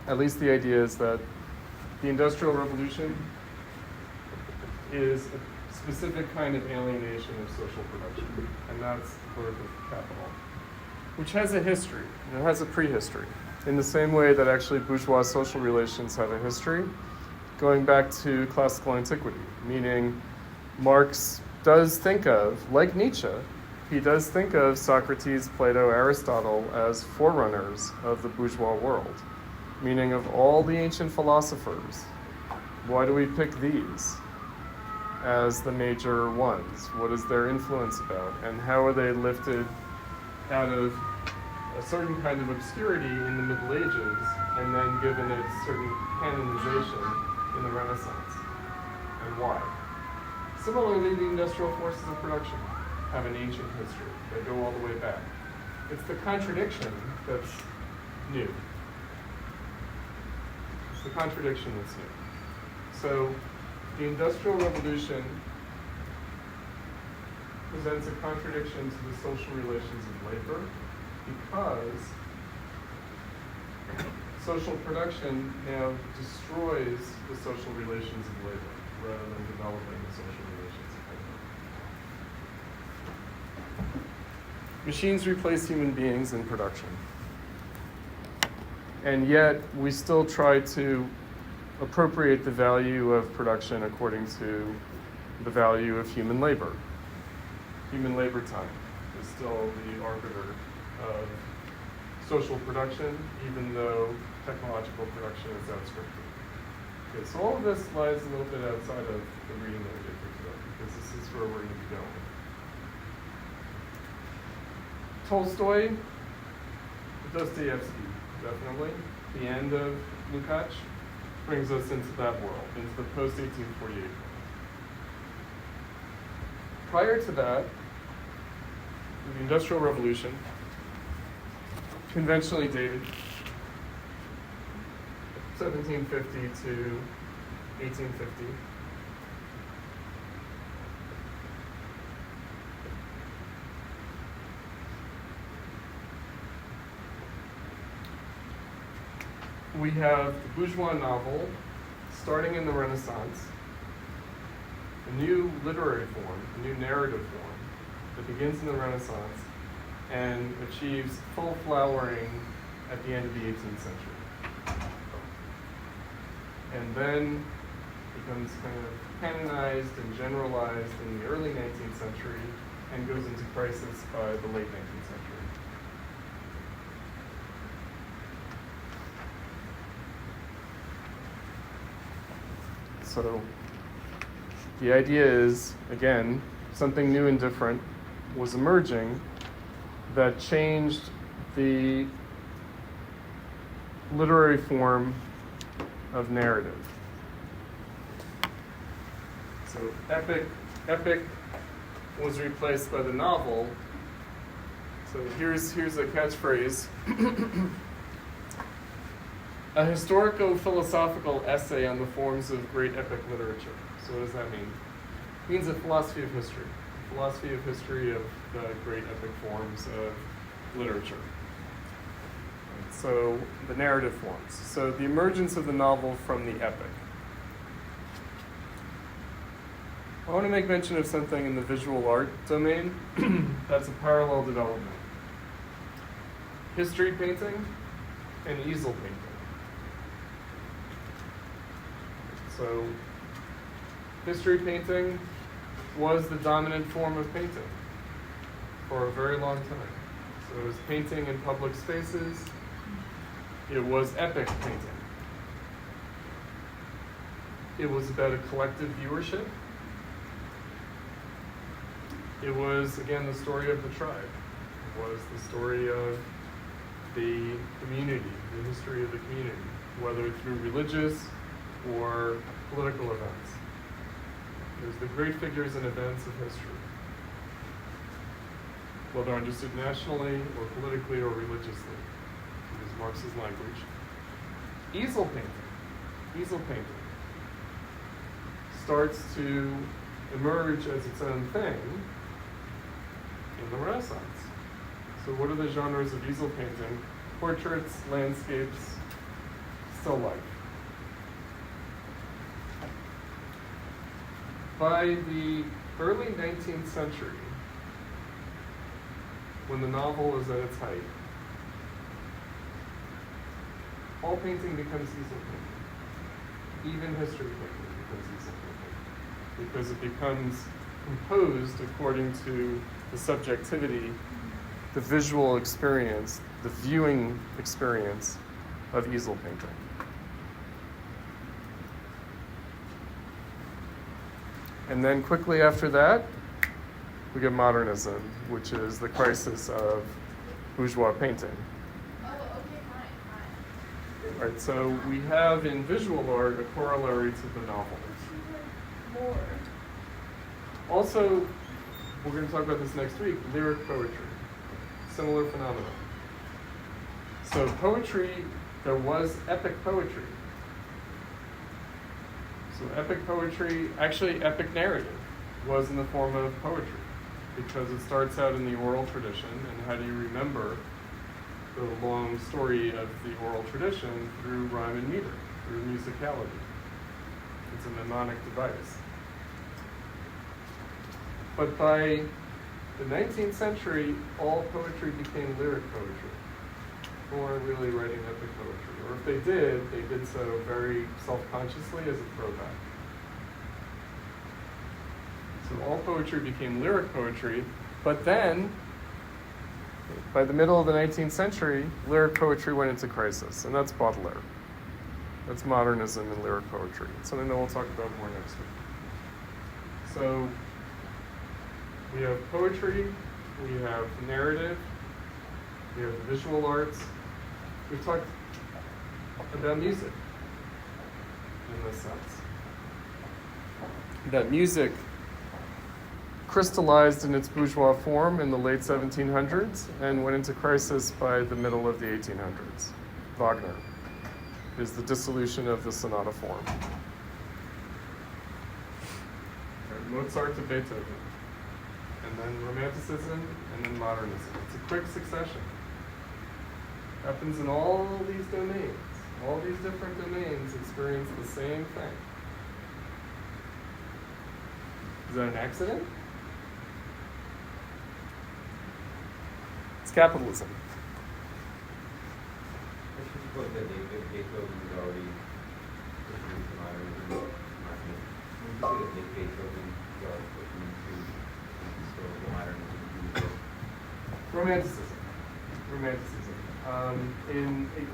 at least the idea is that the Industrial Revolution is a specific kind of alienation of social production. And that's the birth of capital, which has a history. It has a prehistory. In the same way that actually bourgeois social relations have a history, going back to classical antiquity, meaning Marx does think of, like Nietzsche, he does think of Socrates, Plato, Aristotle as forerunners of the bourgeois world, meaning of all the ancient philosophers. Why do we pick these as the major ones? What is their influence about? And how are they lifted out of a certain kind of obscurity in the Middle Ages and then given a certain canonization in the Renaissance? And why? Similarly, the industrial forces of production have an ancient history. They go all the way back. It's the contradiction that's new. It's the contradiction that's new. So the Industrial Revolution presents a contradiction to the social relations of labor because social production now destroys the social relations of labor rather than developing the social relations of labor. Machines replace human beings in production. And yet we still try to appropriate the value of production according to the value of human labor. Human labor time is still the arbiter of social production, even though technological production is outstripped. Okay, so all of this lies a little bit outside of the reading that we did for today, because this is where we're going to be going. Tolstoy, Dostoevsky, definitely. The end of Lukacs brings us into that world, into the post-1848 world. Prior to that, the Industrial Revolution, conventionally dated 1750 to 1850. We have the bourgeois novel starting in the Renaissance, a new literary form, a new narrative form that begins in the Renaissance and achieves full flowering at the end of the 18th century. and then becomes kind of canonized and generalized in the early 19th century and goes into crisis by the late 19th century. So the idea is, again, something new and different was emerging that changed the literary form of narrative. So epic was replaced by the novel. So here's a catchphrase. A historico-philosophical essay on the forms of great epic literature. So what does that mean? It means a philosophy of history. A philosophy of history of the great epic forms of literature. So the narrative forms. So the emergence of the novel from the epic. I want to make mention of something in the visual art domain that's a parallel development. History painting and easel painting. So history painting was the dominant form of painting for a very long time. So it was painting in public spaces. It was epic painting. It was about a collective viewership. It was, again, the story of the tribe. It was the story of the community, the history of the community, whether through religious or political events. There's the great figures and events of history, whether understood nationally or politically or religiously, to use Marx's language. Easel painting starts to emerge as its own thing in the Renaissance. So what are the genres of easel painting? Portraits, landscapes, still life. By the early 19th century, when the novel is at its height, all painting becomes easel painting. Even history painting becomes easel painting, because it becomes composed according to the subjectivity, the visual experience, the viewing experience of easel painting. And then quickly after that, we get modernism, which is the crisis of bourgeois painting. Oh, okay, fine. Right, so we have in visual art a corollary to the novel. More. Also, we're going to talk about this next week, lyric poetry. Similar phenomenon. So poetry, there was epic poetry. So epic poetry, actually epic narrative, was in the form of poetry, because it starts out in the oral tradition, and how do you remember the long story of the oral tradition? Through rhyme and meter, through musicality. It's a mnemonic device. But by the 19th century, all poetry became lyric poetry. People weren't really writing epic poetry. Or if they did so very self-consciously as a throwback. So all poetry became lyric poetry, but then, by the middle of the 19th century, lyric poetry went into crisis, and that's Baudelaire. That's modernism and lyric poetry. It's something that we'll talk about more next week. So, we have poetry, we have narrative, we have visual arts. We've talked about music in this sense. That music crystallized in its bourgeois form in the late 1700s and went into crisis by the middle of the 1800s. Wagner is the dissolution of the sonata form. Mozart to Beethoven. And then Romanticism, and then Modernism. It's a quick succession. Happens in all these domains. All these different domains experience the same thing. Is that an accident? It's capitalism. I should suppose that Beethoven was already into modernism, Marxism. Would you say that Beethoven was pushing into historical modernism? Romanticism. Romanticism. Again, it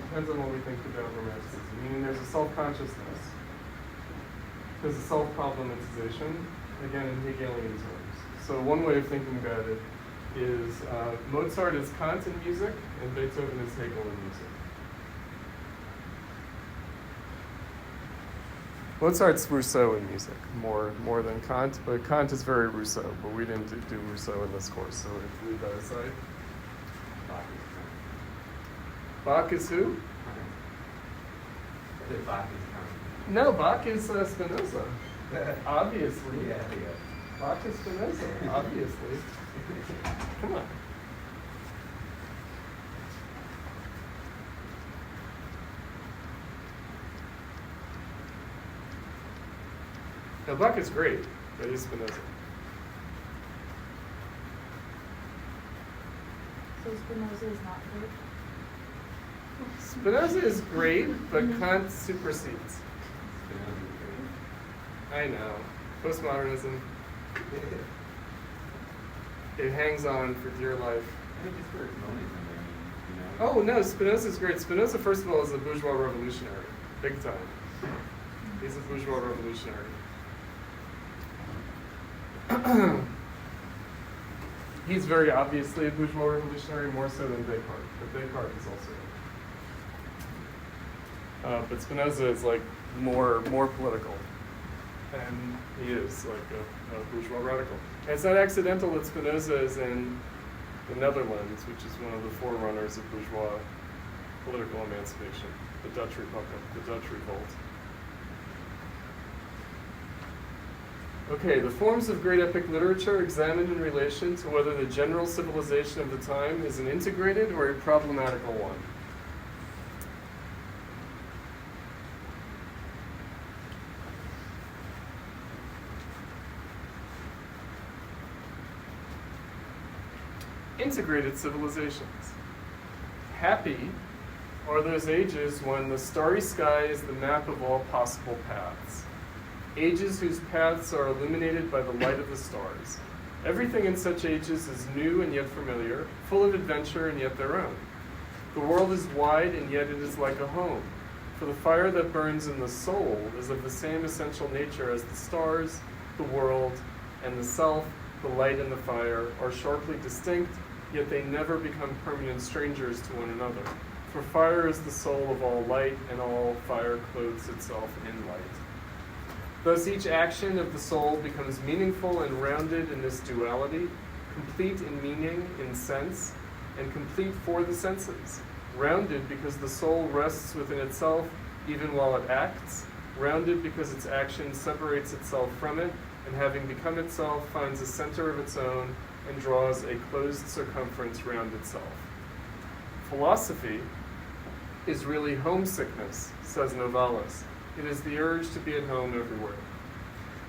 depends on what we think about romanticism. Meaning there's a self-consciousness. There's a self-problematization, again, in Hegelian terms. So one way of thinking about it is Mozart is Kant in music, and Beethoven is Hegel in music. Mozart's Rousseau in music, more than Kant, but Kant is very Rousseau, but we didn't do Rousseau in this course, so we leave that aside. Bach is who? I said Bach is Kant. No, Bach is Spinoza. Obviously. Yeah. Bach is Spinoza, obviously. Come on. Now, Bach is great, but he's Spinoza. So Spinoza is not good? Spinoza is great, but Kant supersedes. I know. Postmodernism. It hangs on for dear life. I mean, just for its monism, I mean, Oh, no, Spinoza's great. Spinoza, first of all, is a bourgeois revolutionary. Big time. He's a bourgeois revolutionary. He's very obviously a bourgeois revolutionary, more so than Descartes. But Descartes is also. But Spinoza is like more political. And he is like a bourgeois radical. And it's not accidental that Spinoza is in the Netherlands, which is one of the forerunners of bourgeois political emancipation, the Dutch Republic, the Dutch Revolt. Okay, the forms of great epic literature examined in relation to whether the general civilization of the time is an integrated or a problematical one. Integrated civilizations. Happy are those ages when the starry sky is the map of all possible paths. Ages whose paths are illuminated by the light of the stars. Everything in such ages is new and yet familiar, full of adventure and yet their own. The world is wide and yet it is like a home, for the fire that burns in the soul is of the same essential nature as the stars, the world, and the self. The light and the fire are sharply distinct, yet they never become permanent strangers to one another. For fire is the soul of all light, and all fire clothes itself in light. Thus each action of the soul becomes meaningful and rounded in this duality, complete in meaning, in sense, and complete for the senses. Rounded because the soul rests within itself even while it acts, rounded because its action separates itself from it, and having become itself, finds a center of its own and draws a closed circumference round itself. Philosophy is really homesickness, says Novalis. It is the urge to be at home everywhere.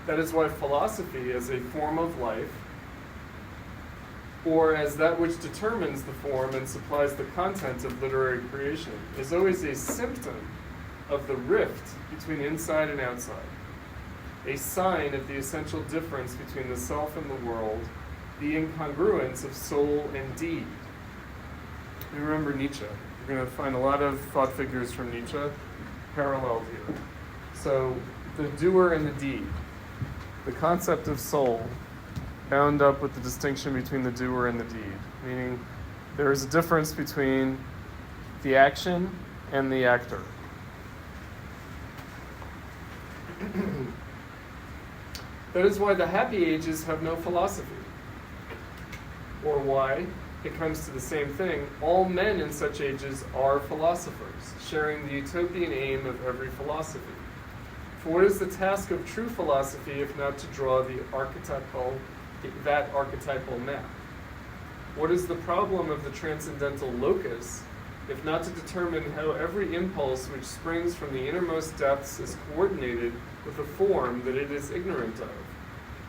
That is why philosophy as a form of life, or as that which determines the form and supplies the content of literary creation, is always a symptom of the rift between inside and outside, a sign of the essential difference between the self and the world, the incongruence of soul and deed. You remember Nietzsche. You're going to find a lot of thought figures from Nietzsche paralleled here. So the doer and the deed, the concept of soul bound up with the distinction between the doer and the deed, meaning there is a difference between the action and the actor. That is why the happy ages have no philosophy, or why, it comes to the same thing, all men in such ages are philosophers, sharing the utopian aim of every philosophy. For what is the task of true philosophy if not to draw that archetypal map? What is the problem of the transcendental locus if not to determine how every impulse which springs from the innermost depths is coordinated with a form that it is ignorant of,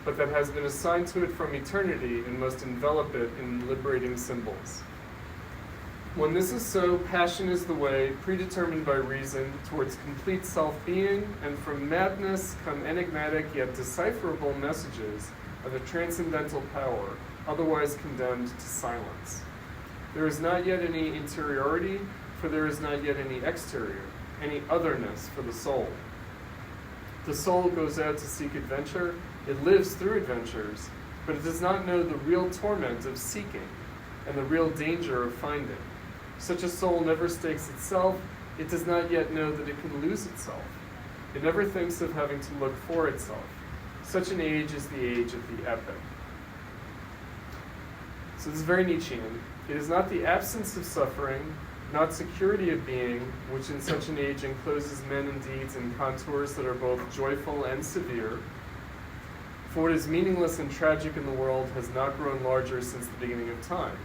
but that has been assigned to it from eternity and must envelop it in liberating symbols? When this is so, passion is the way, predetermined by reason, towards complete self-being, and from madness come enigmatic yet decipherable messages of a transcendental power, otherwise condemned to silence. There is not yet any interiority, for there is not yet any exterior, any otherness for the soul. The soul goes out to seek adventure, it lives through adventures, but it does not know the real torment of seeking and the real danger of finding. Such a soul never stakes itself, it does not yet know that it can lose itself. It never thinks of having to look for itself. Such an age is the age of the epic. So this is very Nietzschean. It is not the absence of suffering, not security of being, which in such an age encloses men and deeds in contours that are both joyful and severe. For what is meaningless and tragic in the world has not grown larger since the beginning of time.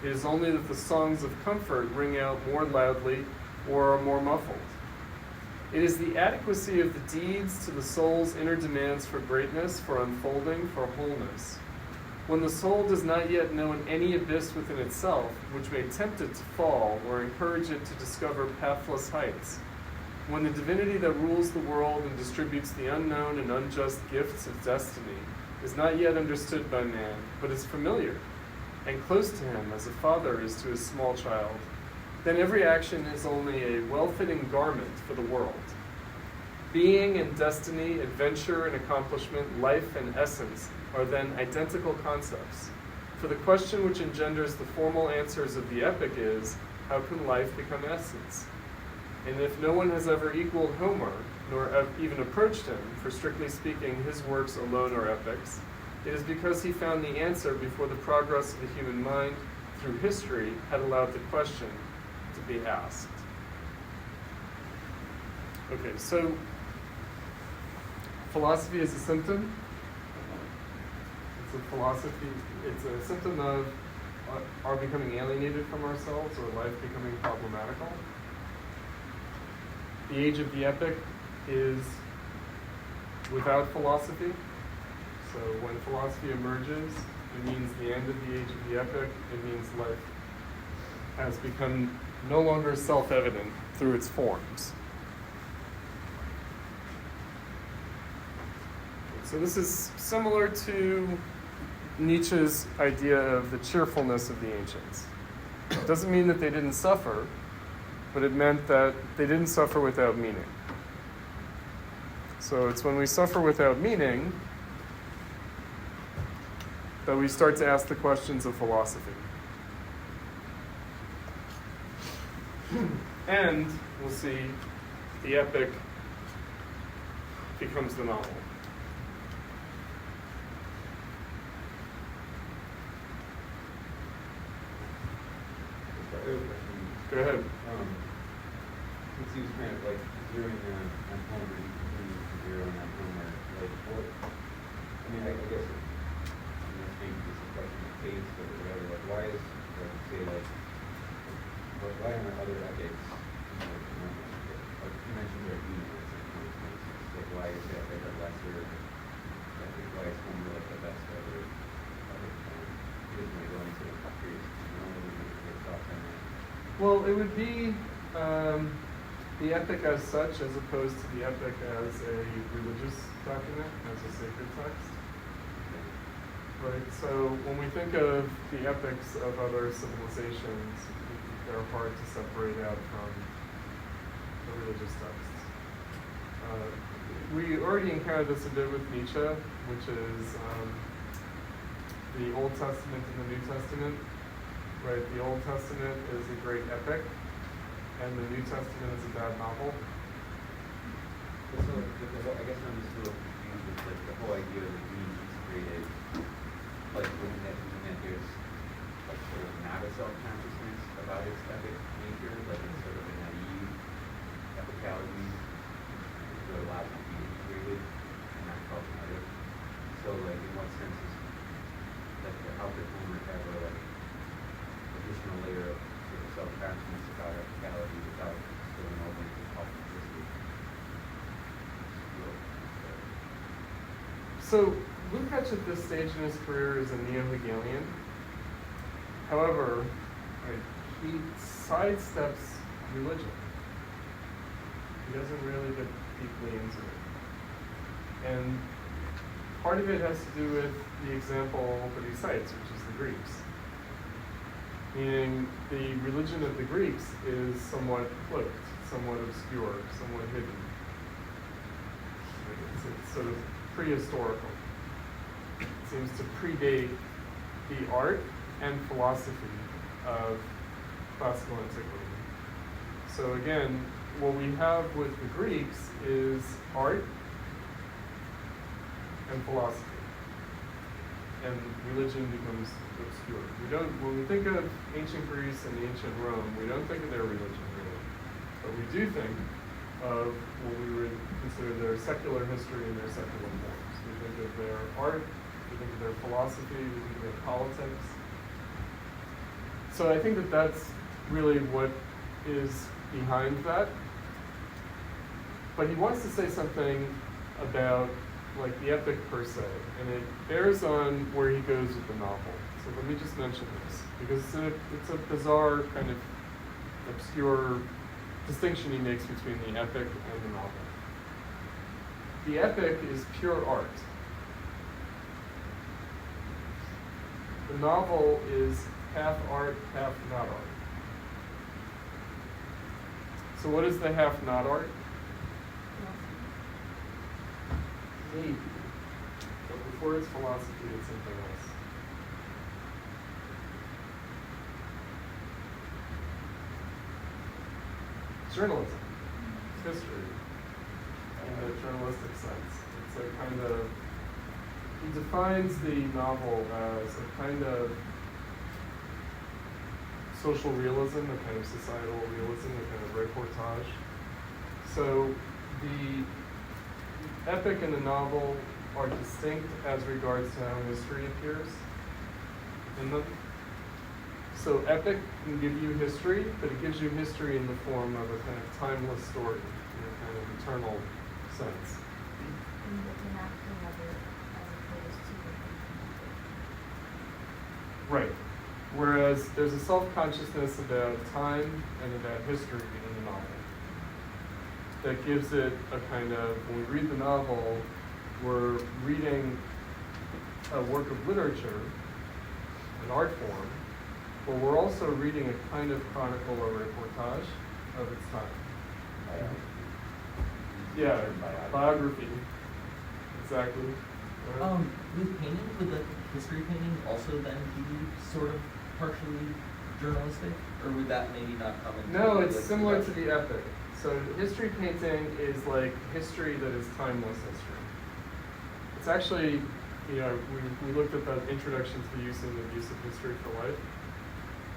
It is only that the songs of comfort ring out more loudly or are more muffled. It is the adequacy of the deeds to the soul's inner demands for greatness, for unfolding, for wholeness. When the soul does not yet know any abyss within itself, which may tempt it to fall or encourage it to discover pathless heights, when the divinity that rules the world and distributes the unknown and unjust gifts of destiny is not yet understood by man, but is familiar and close to him as a father is to his small child, then every action is only a well-fitting garment for the world. Being and destiny, adventure and accomplishment, life and essence are then identical concepts. For the question which engenders the formal answers of the epic is, how can life become essence? And if no one has ever equaled Homer, nor even approached him, for strictly speaking his works alone are epics, it is because he found the answer before the progress of the human mind through history had allowed the question to be asked. Okay, so philosophy is a symptom. It's a symptom of our becoming alienated from ourselves or life becoming problematical. The age of the epic is without philosophy. So when philosophy emerges, it means the end of the age of the epic. It means life has become no longer self-evident through its forms. So this is similar to Nietzsche's idea of the cheerfulness of the ancients. It doesn't mean that they didn't suffer, but it meant that they didn't suffer without meaning. So it's when we suffer without meaning that we start to ask the questions of philosophy. And we'll see the epic becomes the novel. Go ahead. It seems kind of like zeroing on Homer, you continue to zero in on Homer. Like, what? I mean, I guess I'm not saying this is a question of taste or whatever. Like, why is, like, say, like, why are other epics, like you mentioned, there like, why is that like a lesser epic? Why is Homer like the best ever? He doesn't really go into the countries. Your thoughts on that? Well, it would be the epic as such, as opposed to the epic as a religious document, as a sacred text. Right. So when we think of the epics of other civilizations, they're hard to separate out from the religious texts. We already encountered this a bit with Nietzsche, which is the Old Testament and the New Testament. Right, the Old Testament is a great epic, and the New Testament is a bad novel. So, I guess I'm just a little confused with like the whole idea of the being integrated, like when that there's like sort of not a self-consciousness about its epic nature, like it's sort of a naive epicality, that allows it to be integrated and not problematic. So like in what sense is like how could Homer have a like additional layer of sort of self-consciousness about epicality without going over into authenticity? So Lukacs at this stage in his career is a neo-Hegelian. However, right, he sidesteps religion. He doesn't really get deeply into it. And part of it has to do with the example that he cites, which is the Greeks. Meaning the religion of the Greeks is somewhat cloaked, somewhat obscure, somewhat hidden. It's sort of prehistorical. It seems to predate the art and philosophy of classical antiquity. So again, what we have with the Greeks is art and philosophy. And religion becomes obscure. When we think of ancient Greece and ancient Rome, we don't think of their religion really. But we do think of what we would consider their secular history and their secular forms. We think of their art, we think of their philosophy, we think of their politics. So I think that that's really what is behind that. But he wants to say something about like the epic per se, and it bears on where he goes with the novel. So let me just mention this, because it's a bizarre kind of obscure distinction he makes between the epic and the novel. The epic is pure art. The novel is half art, half not art. So what is the half not art? Maybe. But before it's philosophy, it's something else. Journalism. It's history in the journalistic sense. It's a kind of, he defines the novel as a kind of social realism, a kind of societal realism, a kind of reportage. So the epic and the novel are distinct as regards to how history appears in them. So epic can give you history, but it gives you history in the form of a kind of timeless story, in a kind of eternal sense. And the enacting of it as opposed to Right. Whereas there's a self-consciousness about time and about history in the novel that gives it a kind of, when we read the novel, we're reading a work of literature, an art form, but we're also reading a kind of chronicle or reportage of its time. Yeah, biography. Exactly. With painting, would the history painting also then be sort of partially journalistic, or would that maybe not come into? No, it's similar to the epic. So history painting is like history that is timeless history. It's actually, you know, we looked at the introduction to the use and abuse of history for life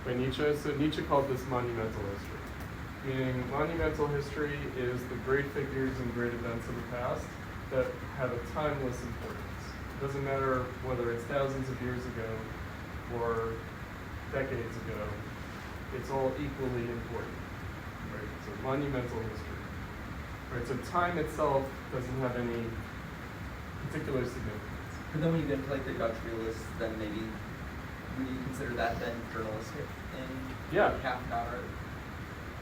by Nietzsche. So Nietzsche called this monumental history, meaning monumental history is the great figures and great events of the past that have a timeless importance. It doesn't matter whether it's thousands of years ago or decades ago, it's all equally important. Right? So monumental history. Right? So time itself doesn't have any particular significance. But then when you get into like the Dutch realists, then maybe would you consider that then journalistic in Yeah. half an hour?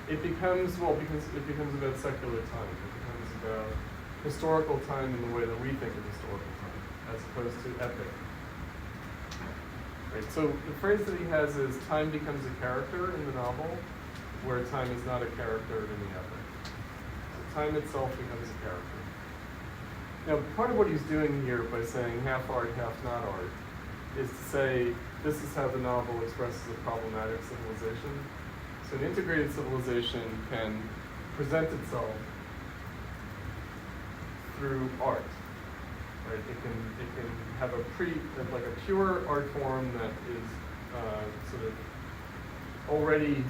It becomes, well, because it becomes about secular time. It becomes about historical time in the way that we think of historical time, as opposed to epic. Right? So the phrase that he has is time becomes a character in the novel, where time is not a character in the epic. So time itself becomes a character. Now, part of what he's doing here by saying half art, half not art, is to say this is how the novel expresses a problematic civilization. So an integrated civilization can present itself through art. Right? It can have a pure art form that is sort of already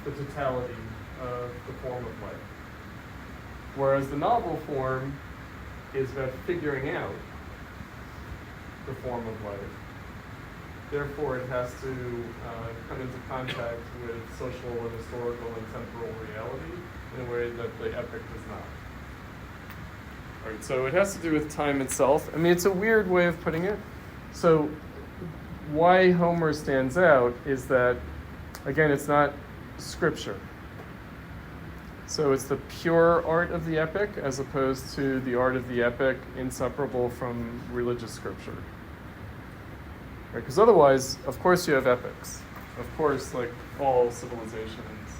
the totality of the form of life. Whereas the novel form is about figuring out the form of life. Therefore, it has to come into contact with social and historical and temporal reality in a way that the epic does not. All right, so it has to do with time itself. I mean, it's a weird way of putting it. So why Homer stands out is that, again, it's not scripture. So it's the pure art of the epic as opposed to the art of the epic inseparable from religious scripture. Because otherwise, of course, you have epics. Of course, like all civilizations,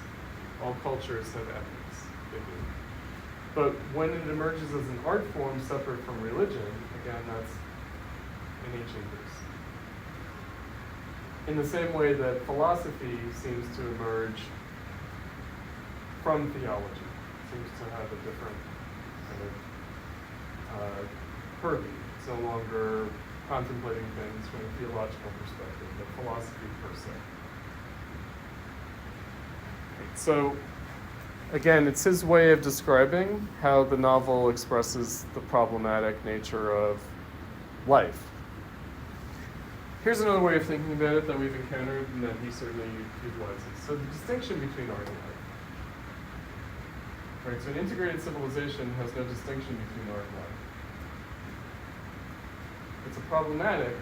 all cultures have epics. They do. But when it emerges as an art form separate from religion, again, that's in ancient Greece. In the same way that philosophy seems to emerge from theology, seems to have a different kind of purview. It's no longer contemplating things from a theological perspective, but philosophy per se. So, again, it's his way of describing how the novel expresses the problematic nature of life. Here's another way of thinking about it that we've encountered and that he certainly utilizes. So the distinction between art and life. Right, so an integrated civilization has no distinction between art and life. It's a problematic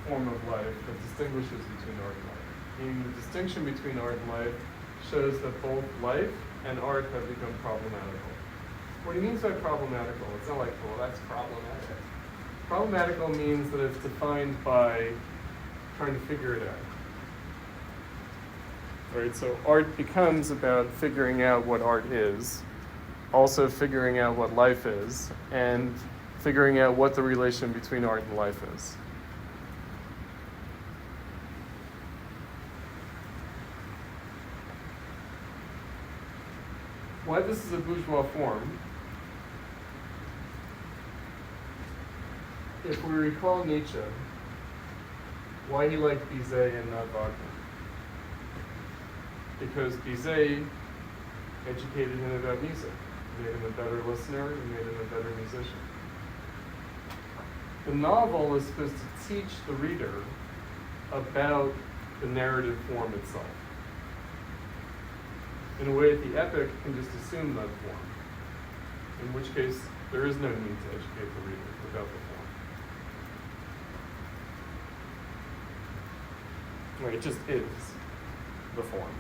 form of life that distinguishes between art and life. Meaning the distinction between art and life shows that both life and art have become problematical. What he means by problematical, it's not like, well, that's problematic. Problematical means that it's defined by trying to figure it out. Right, so art becomes about figuring out what art is, also figuring out what life is, and figuring out what the relation between art and life is. Why this is a bourgeois form, if we recall Nietzsche, why he liked Bizet and not Wagner. Because Bizet educated him about music, made him a better listener, and made him a better musician. The novel is supposed to teach the reader about the narrative form itself. In a way, the epic can just assume that form, in which case there is no need to educate the reader about the form. Right, it just is the form.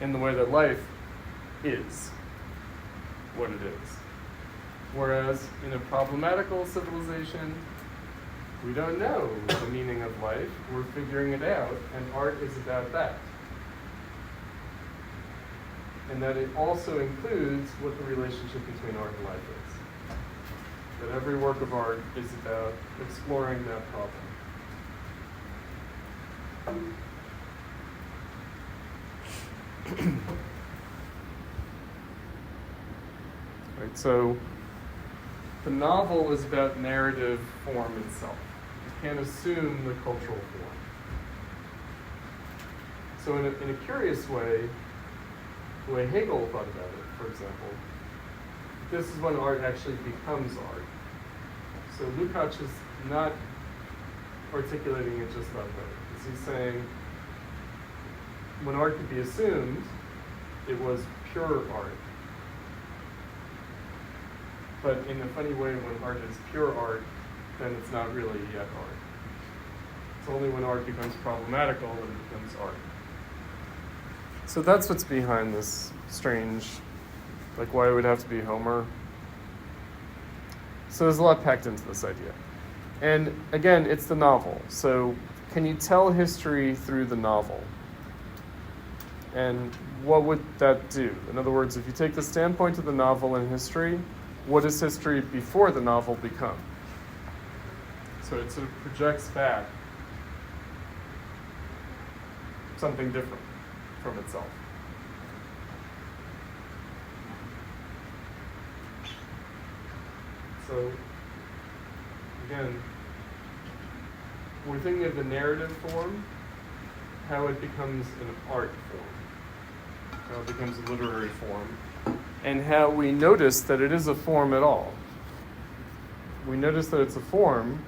In the way that life is what it is. Whereas in a problematical civilization, we don't know the meaning of life, we're figuring it out, and art is about that. And that it also includes what the relationship between art and life is. That every work of art is about exploring that problem. Right, so the novel is about narrative form itself. You can't assume the cultural form. So in a curious way, the way Hegel thought about it, for example, this is when art actually becomes art. So Lukacs is not articulating it just that way. He's saying when art could be assumed, it was pure art. But in a funny way, when art is pure art, then it's not really yet art. It's only when art becomes problematical that it becomes art. So that's what's behind this strange, like why it would have to be Homer. So there's a lot packed into this idea. And again, it's the novel. So can you tell history through the novel? And what would that do? In other words, if you take the standpoint of the novel and history, what does history before the novel become? So it sort of projects back something different from itself. So, again, we're thinking of the narrative form, how it becomes an art form, how it becomes a literary form, and how we notice that it is a form at all. We notice that it's a form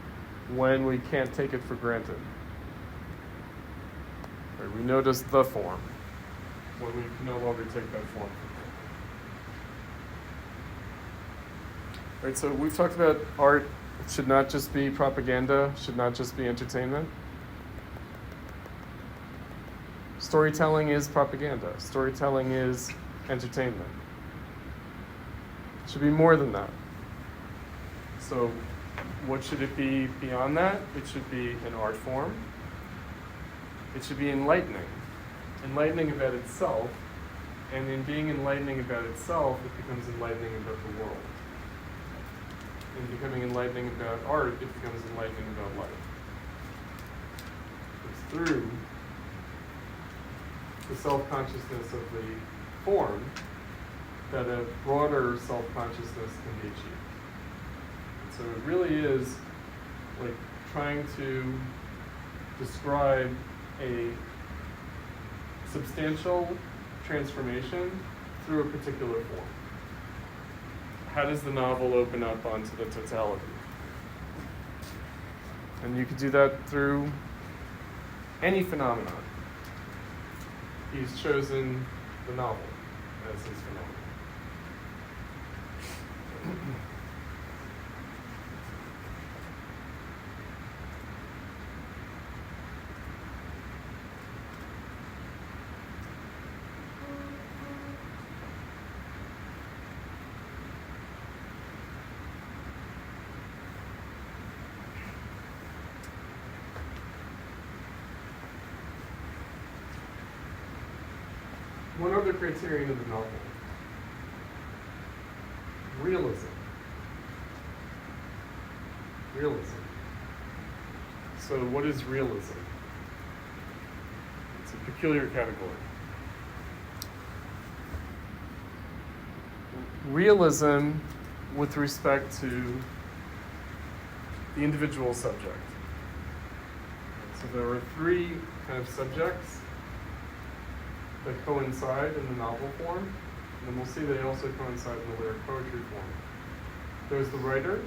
when we can't take it for granted. Right? We notice the form when we can no longer take that form for granted. Right, so we've talked about art should not just be propaganda, should not just be entertainment. Storytelling is propaganda. Storytelling is entertainment. It should be more than that. So what should it be beyond that? It should be an art form. It should be enlightening. Enlightening about itself. And in being enlightening about itself, it becomes enlightening about the world. In becoming enlightening about art, it becomes enlightening about life. It's through the self-consciousness of the form that a broader self-consciousness can be achieved. And so it really is like trying to describe a substantial transformation through a particular form. How does the novel open up onto the totality? And you could do that through any phenomenon. He's chosen the novel as his phenomenon. One other criterion of the novel, realism. Realism. So what is realism? It's a peculiar category. Realism with respect to the individual subject. So there are three kind of subjects that coincide in the novel form, and then we'll see they also coincide in the lyric poetry form. There's the writer,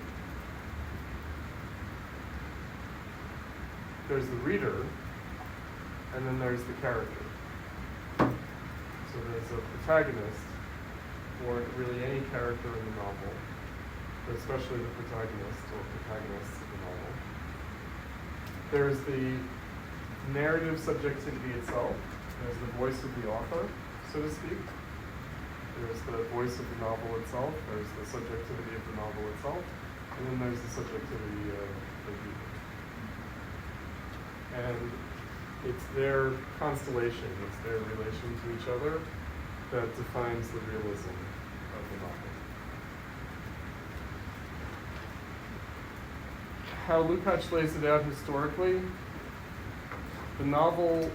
there's the reader, and then there's the character. So there's a protagonist, or really any character in the novel, but especially the protagonist or protagonists of the novel. There's the narrative subjectivity itself. There's the voice of the author, so to speak. There's the voice of the novel itself. There's the subjectivity of the novel itself. And then there's the subjectivity of the reader. And it's their constellation, it's their relation to each other that defines the realism of the novel. How Lukacs lays it out historically, the novel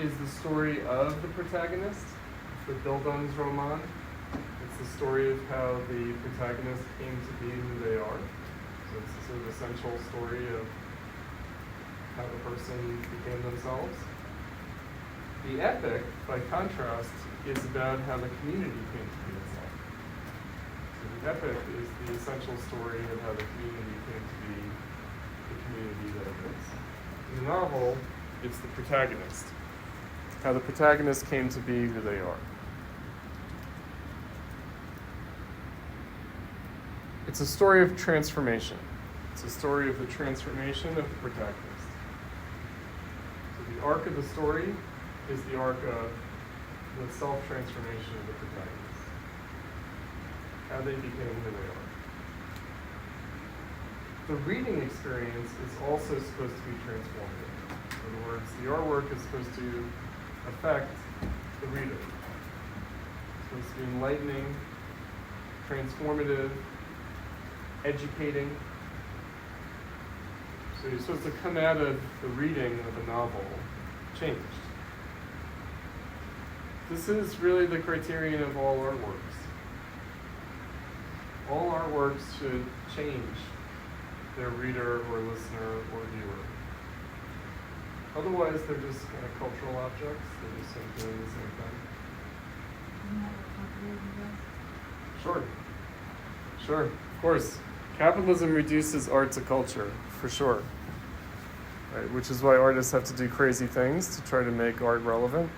is the story of the protagonist, the Bildungsroman. It's the story of how the protagonist came to be who they are. So it's the sort of essential story of how the person became themselves. The epic, by contrast, is about how the community came to be itself. So the epic is the essential story of how the community came to be the community that it is. In the novel, it's the protagonist. How the protagonist came to be who they are. It's a story of transformation. It's a story of the transformation of the protagonist. So the arc of the story is the arc of the self-transformation of the protagonist. How they became who they are. The reading experience is also supposed to be transformative. In other words, the artwork is supposed to affect the reader. It's supposed to be enlightening, transformative, educating. So you're supposed to come out of the reading of a novel changed. This is really the criterion of all artworks. All artworks should change their reader or listener or viewer. Otherwise, they're just kind of cultural objects. They're just sort of doing the same thing. Isn't that what capitalism does? Sure. Sure, of course. Capitalism reduces art to culture, for sure. Right, which is why artists have to do crazy things to try to make art relevant.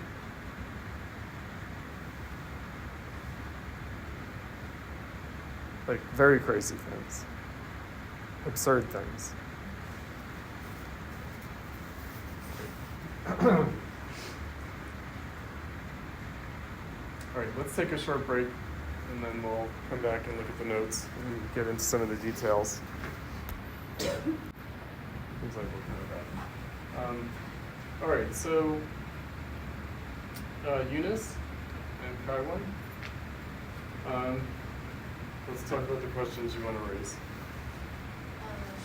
Like very crazy things. Absurd things. let's take a short break, and then we'll come back and look at the notes and get into some of the details. Seems like we're kind of back. All right, so Eunice and Kaiwan, let's talk about the questions you want to raise.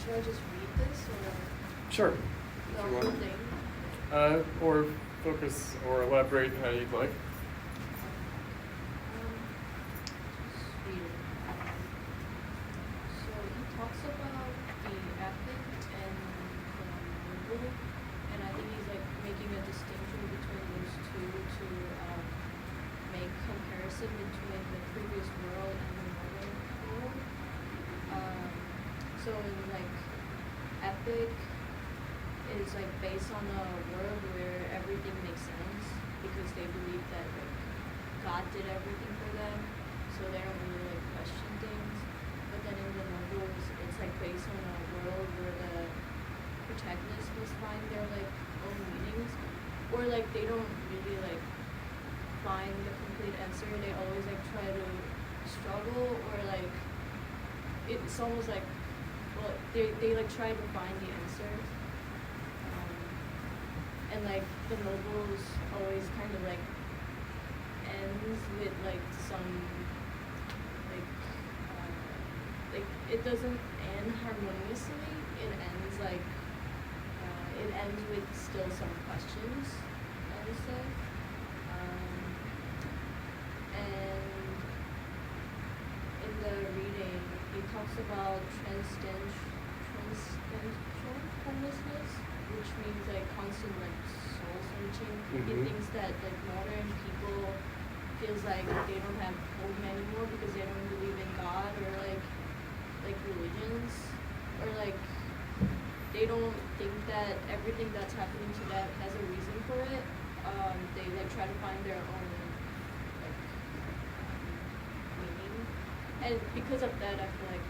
Should I just read this or Sure. the If you whole want. thing? Or focus or elaborate how you'd like. Just read it. So he talks about the epic and the noble, and I think he's like making a distinction between those two to make comparison between the previous world and the modern world. So in like epic is like based on a world where everything makes sense because they believe that like God did everything for them, so they don't really like question things. But then in the novels, it's like based on a world where the protagonists must find their like own meanings, or like they don't really like find the complete answer. They always like try to struggle, or like it's almost like, well, they like try to find the answers. And like the novels always kind of like ends with like some like it doesn't end harmoniously. It ends like it ends with still some questions, I would say. And in the reading, he talks about transcendental homelessness, which means like constant like soul searching. He Mhm. thinks that like modern people feels like they don't have hope anymore because they don't believe in God or like religions, or like they don't think that everything that's happening to them has a reason for it. They like try to find their own like meaning, and because of that, I feel like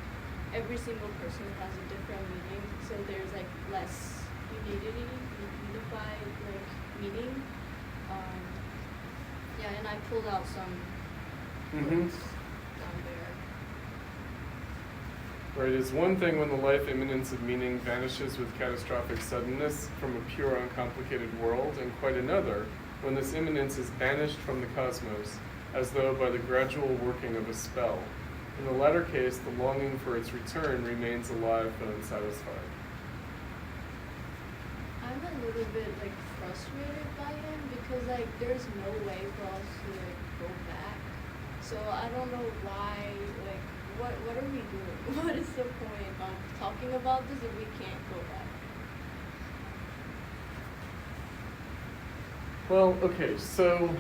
every single person has a different meaning. So there's like less unified like meaning. Yeah, and I pulled out some Mm-hmm. quotes down there. Right, it's one thing when the life immanence of meaning vanishes with catastrophic suddenness from a pure, uncomplicated world, and quite another when this immanence is banished from the cosmos, as though by the gradual working of a spell. In the latter case, the longing for its return remains alive but unsatisfied. I'm a little bit like frustrated by him because like there's no way for us to like go back. So I don't know why, like what are we doing? What is the point of talking about this if we can't go back? Well, okay, so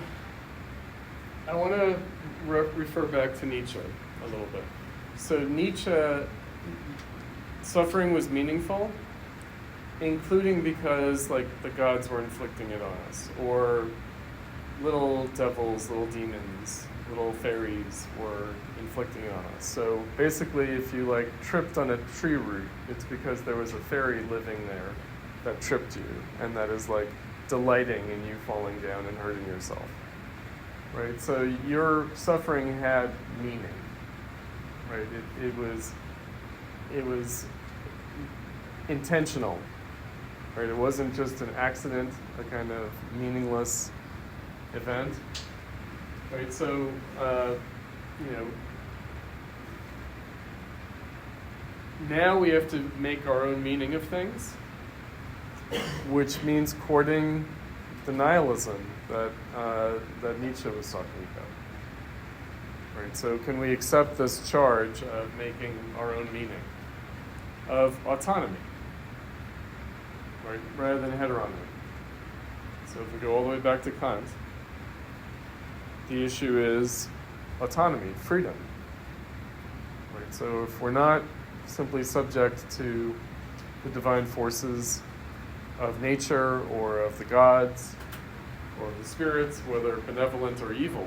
I want to refer back to Nietzsche a little bit. So Nietzsche, suffering was meaningful, including because like the gods were inflicting it on us, or little devils, little demons, little fairies were inflicting it on us. So basically, if you like tripped on a tree root, it's because there was a fairy living there that tripped you, and that is like delighting in you falling down and hurting yourself. Right? So your suffering had meaning. Right? It was intentional. Right? It wasn't just an accident, a kind of meaningless event. Right? So now we have to make our own meaning of things, which means courting the nihilism that Nietzsche was talking about. Right? So can we accept this charge of making our own meaning, of autonomy, right, rather than heteronomy? So if we go all the way back to Kant, the issue is autonomy, freedom. Right? So if we're not simply subject to the divine forces of nature or of the gods or of the spirits, whether benevolent or evil,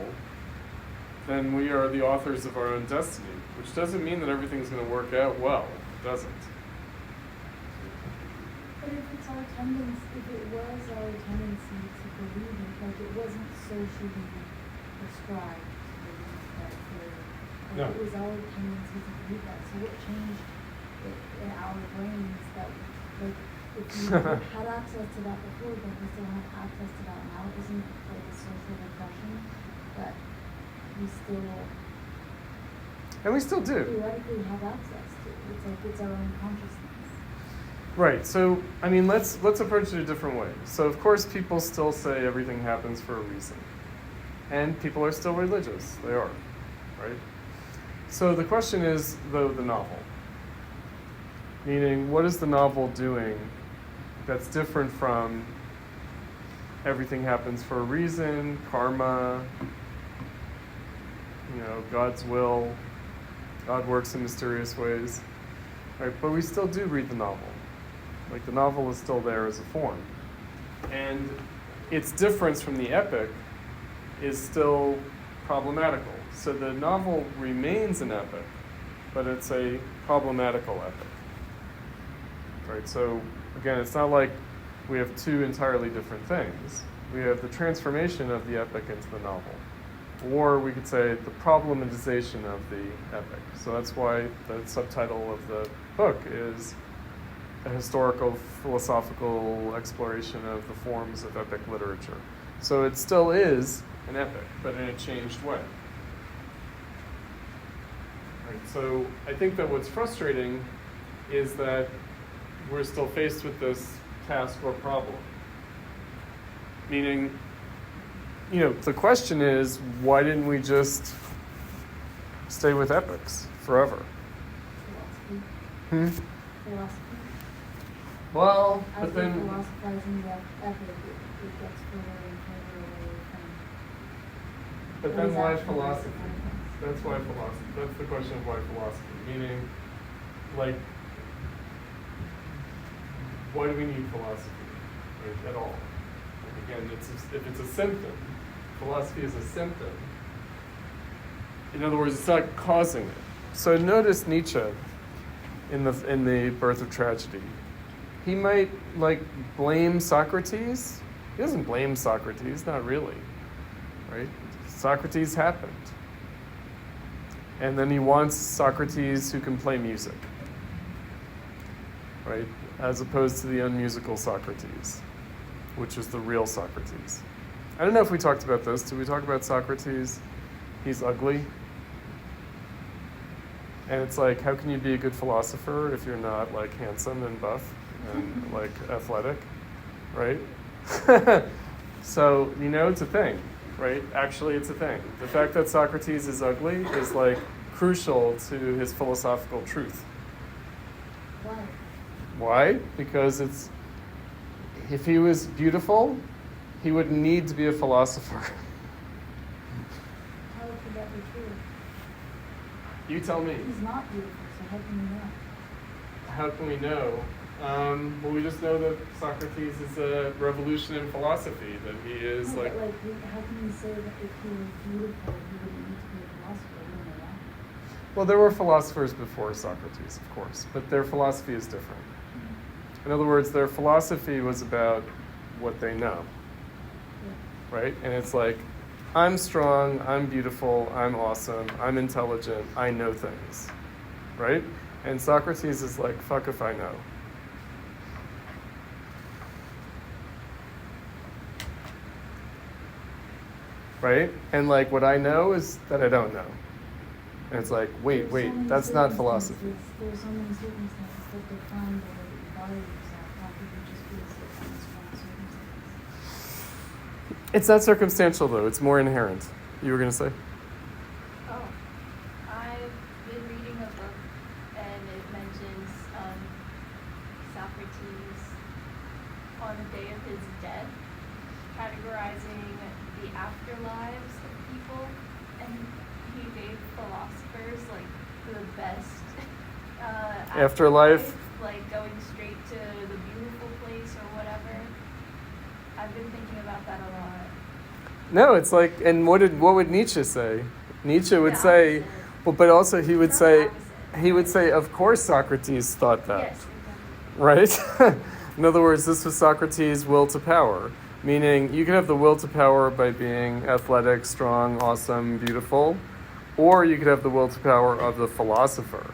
then we are the authors of our own destiny, which doesn't mean that everything's going to work out well. It doesn't. But if it's our tendency, if it was our tendency to believe in, like it wasn't socially prescribed No. It was our tendency to believe that. So what changed in our brains that, like, if you had access to that before, but we still have access to that now, isn't it like a social repression that we still And we still do. theoretically have access to? It's like it's our own consciousness. Right. So, I mean, let's approach it a different way. So, of course, people still say everything happens for a reason. And people are still religious. They are, right? So the question is, though, the novel. Meaning, what is the novel doing that's different from everything happens for a reason, karma, God's will, God works in mysterious ways, right? But we still do read the novel. Like, the novel is still there as a form. And its difference from the epic is still problematical. So the novel remains an epic, but it's a problematical epic. Right? So again, it's not like we have two entirely different things. We have the transformation of the epic into the novel. Or we could say the problematization of the epic. So that's why the subtitle of the book is a historical, philosophical exploration of the forms of epic literature. So it still is an epic, but in a changed way. Right, so I think that what's frustrating is that we're still faced with this task or problem. Meaning, the question is, why didn't we just stay with epics forever? Philosophy. Well, As but we're then... philosophizing the epic, it gets further and further away from. But what then is why actually philosophy? the context. That's why philosophy. That's the question of why philosophy. Meaning, like, why do we need philosophy, right, at all? And again, if it's a symptom, philosophy is a symptom. In other words, it's not causing it. So notice Nietzsche in the Birth of Tragedy. He might blame Socrates. He doesn't blame Socrates, not really, right? Socrates happened. And then he wants Socrates who can play music, right? As opposed to the unmusical Socrates, which is the real Socrates. I don't know if we talked about this. Did we talk about Socrates? He's ugly. And it's like, how can you be a good philosopher if you're not handsome and buff and athletic, right? So, it's a thing, right? Actually, it's a thing. The fact that Socrates is ugly is crucial to his philosophical truth. Why? Why? Because if he was beautiful, he wouldn't need to be a philosopher. How could that be true? You tell me. He's not beautiful, so how can you know? How can we know? Well, we just know that Socrates is a revolution in philosophy, that he is No, but how can you say that if he was beautiful, he wouldn't need to be a philosopher? We don't know that. Well, there were philosophers before Socrates, of course, but their philosophy is different. In other words, their philosophy was about what they know, right? And it's I'm strong, I'm beautiful, I'm awesome, I'm intelligent, I know things, right? And Socrates is fuck if I know. Right? And what I know is that I don't know. And it's wait, There's so many that's not philosophy. circumstances- There's so many circumstances that define the way that you value yourself. How could you just be a strong circumstance? It's not circumstantial, though. It's more inherent. You were going to say? Oh, I've been reading a book and it mentions Socrates on the day of his death, categorizing the afterlives of people, and he gave philosophers the best Afterlife? going straight to the beautiful place or whatever. I've been thinking about that a lot. No, it's and what would Nietzsche say? Nietzsche would The say, opposite. well, but also he would Not say, opposite. of course Socrates thought that, Yes, exactly. right? In other words, this was Socrates' will to power, meaning you can have the will to power by being athletic, strong, awesome, beautiful, Or you could have the will to power of the philosopher,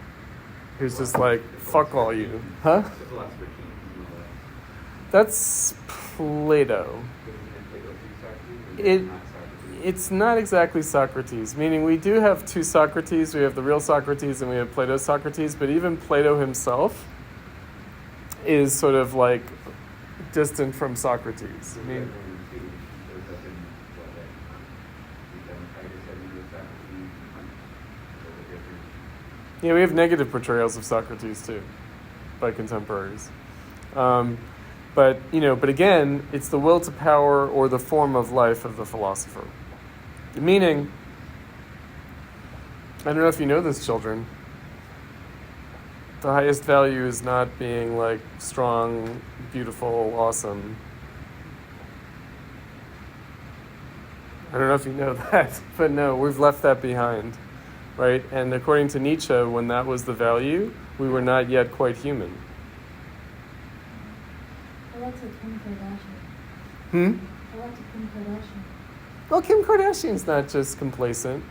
who's just like, fuck all you. Huh? The philosopher king and all that. That's Plato. Isn't it Plato through Socrates, or is It, not Socrates? it's not exactly Socrates, meaning we do have two Socrates. We have the real Socrates and we have Plato's Socrates, but even Plato himself is sort of like distant from Socrates. So I we have mean, one and two, shows up in what, like, we've done Titus, I think, with Socrates, a little bit different. yeah, we have negative portrayals of Socrates too, by contemporaries. But again, it's the will to power or the form of life of the philosopher. Meaning, I don't know if you know this, children. The highest value is not being like strong, beautiful, awesome. I don't know if you know that, but no, we've left that behind, right? And according to Nietzsche, when that was the value, we were not yet quite human. I like to Kim Kardashian. I like to Kim Kardashian. Well, Kim Kardashian's not just complacent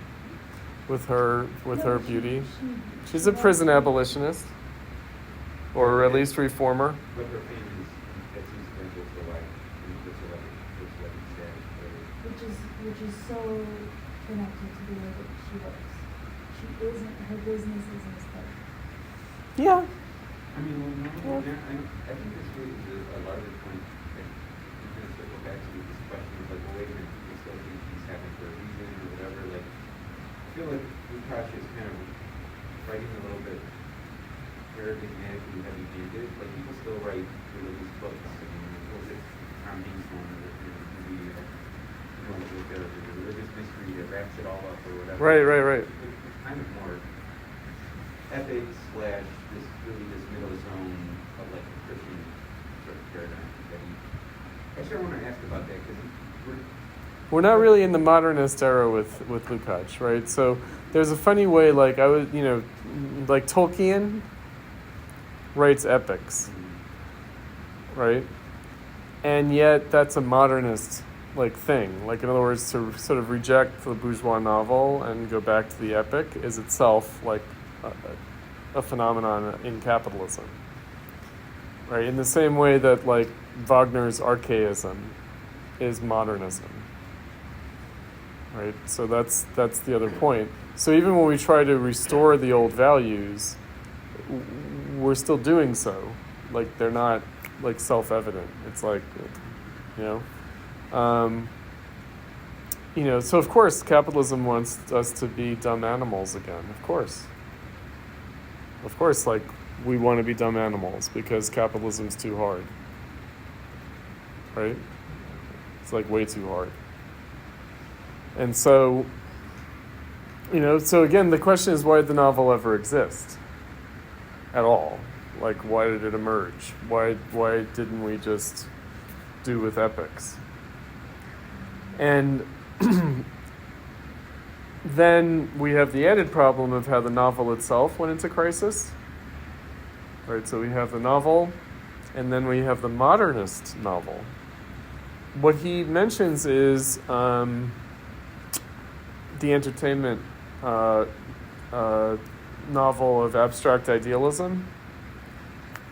with her No, beauty. She's she a prison abolitionist, or at least reformer. But her fame is, that seems essential for life, and the celebrity status, whatever. which is so connected to the way that she works. She isn't, her business isn't aesthetic. Yeah. I mean, well, no, I think this really is a larger point that you kind of circle back to this question of like, well, wait a minute, people still think these happen for a reason or whatever. Like, I feel like Lukacs is kind of writing a little bit paradigmatically heavy-handed. Like, people still write religious books. I mean, what was it, Tom Hanks one, or the religious mystery that wraps it all up or whatever. Right. It's kind of more ethics / this middle zone of like a Christian sort of paradigm that he. Actually, I want to ask about that because We're not really in the modernist era with Lukacs, right? So there's a funny way, like like Tolkien writes epics, right? And yet that's a modernist like thing. Like, in other words, to sort of reject the bourgeois novel and go back to the epic is itself like a phenomenon in capitalism, right? In the same way that like Wagner's archaism is modernism, right? So that's the other point. So even when we try to restore the old values, we're still doing so. Like, they're not like self-evident. It's like, so of course capitalism wants us to be dumb animals again. Of course, like, we want to be dumb animals because capitalism's too hard, right? It's like way too hard. And so, so again, the question is, why did the novel ever exist at all? Like, why did it emerge? Why didn't we just do with epics? And then we have the added problem of how the novel itself went into crisis. Right, so we have the novel, and then we have the modernist novel. What he mentions is the entertainment novel of abstract idealism.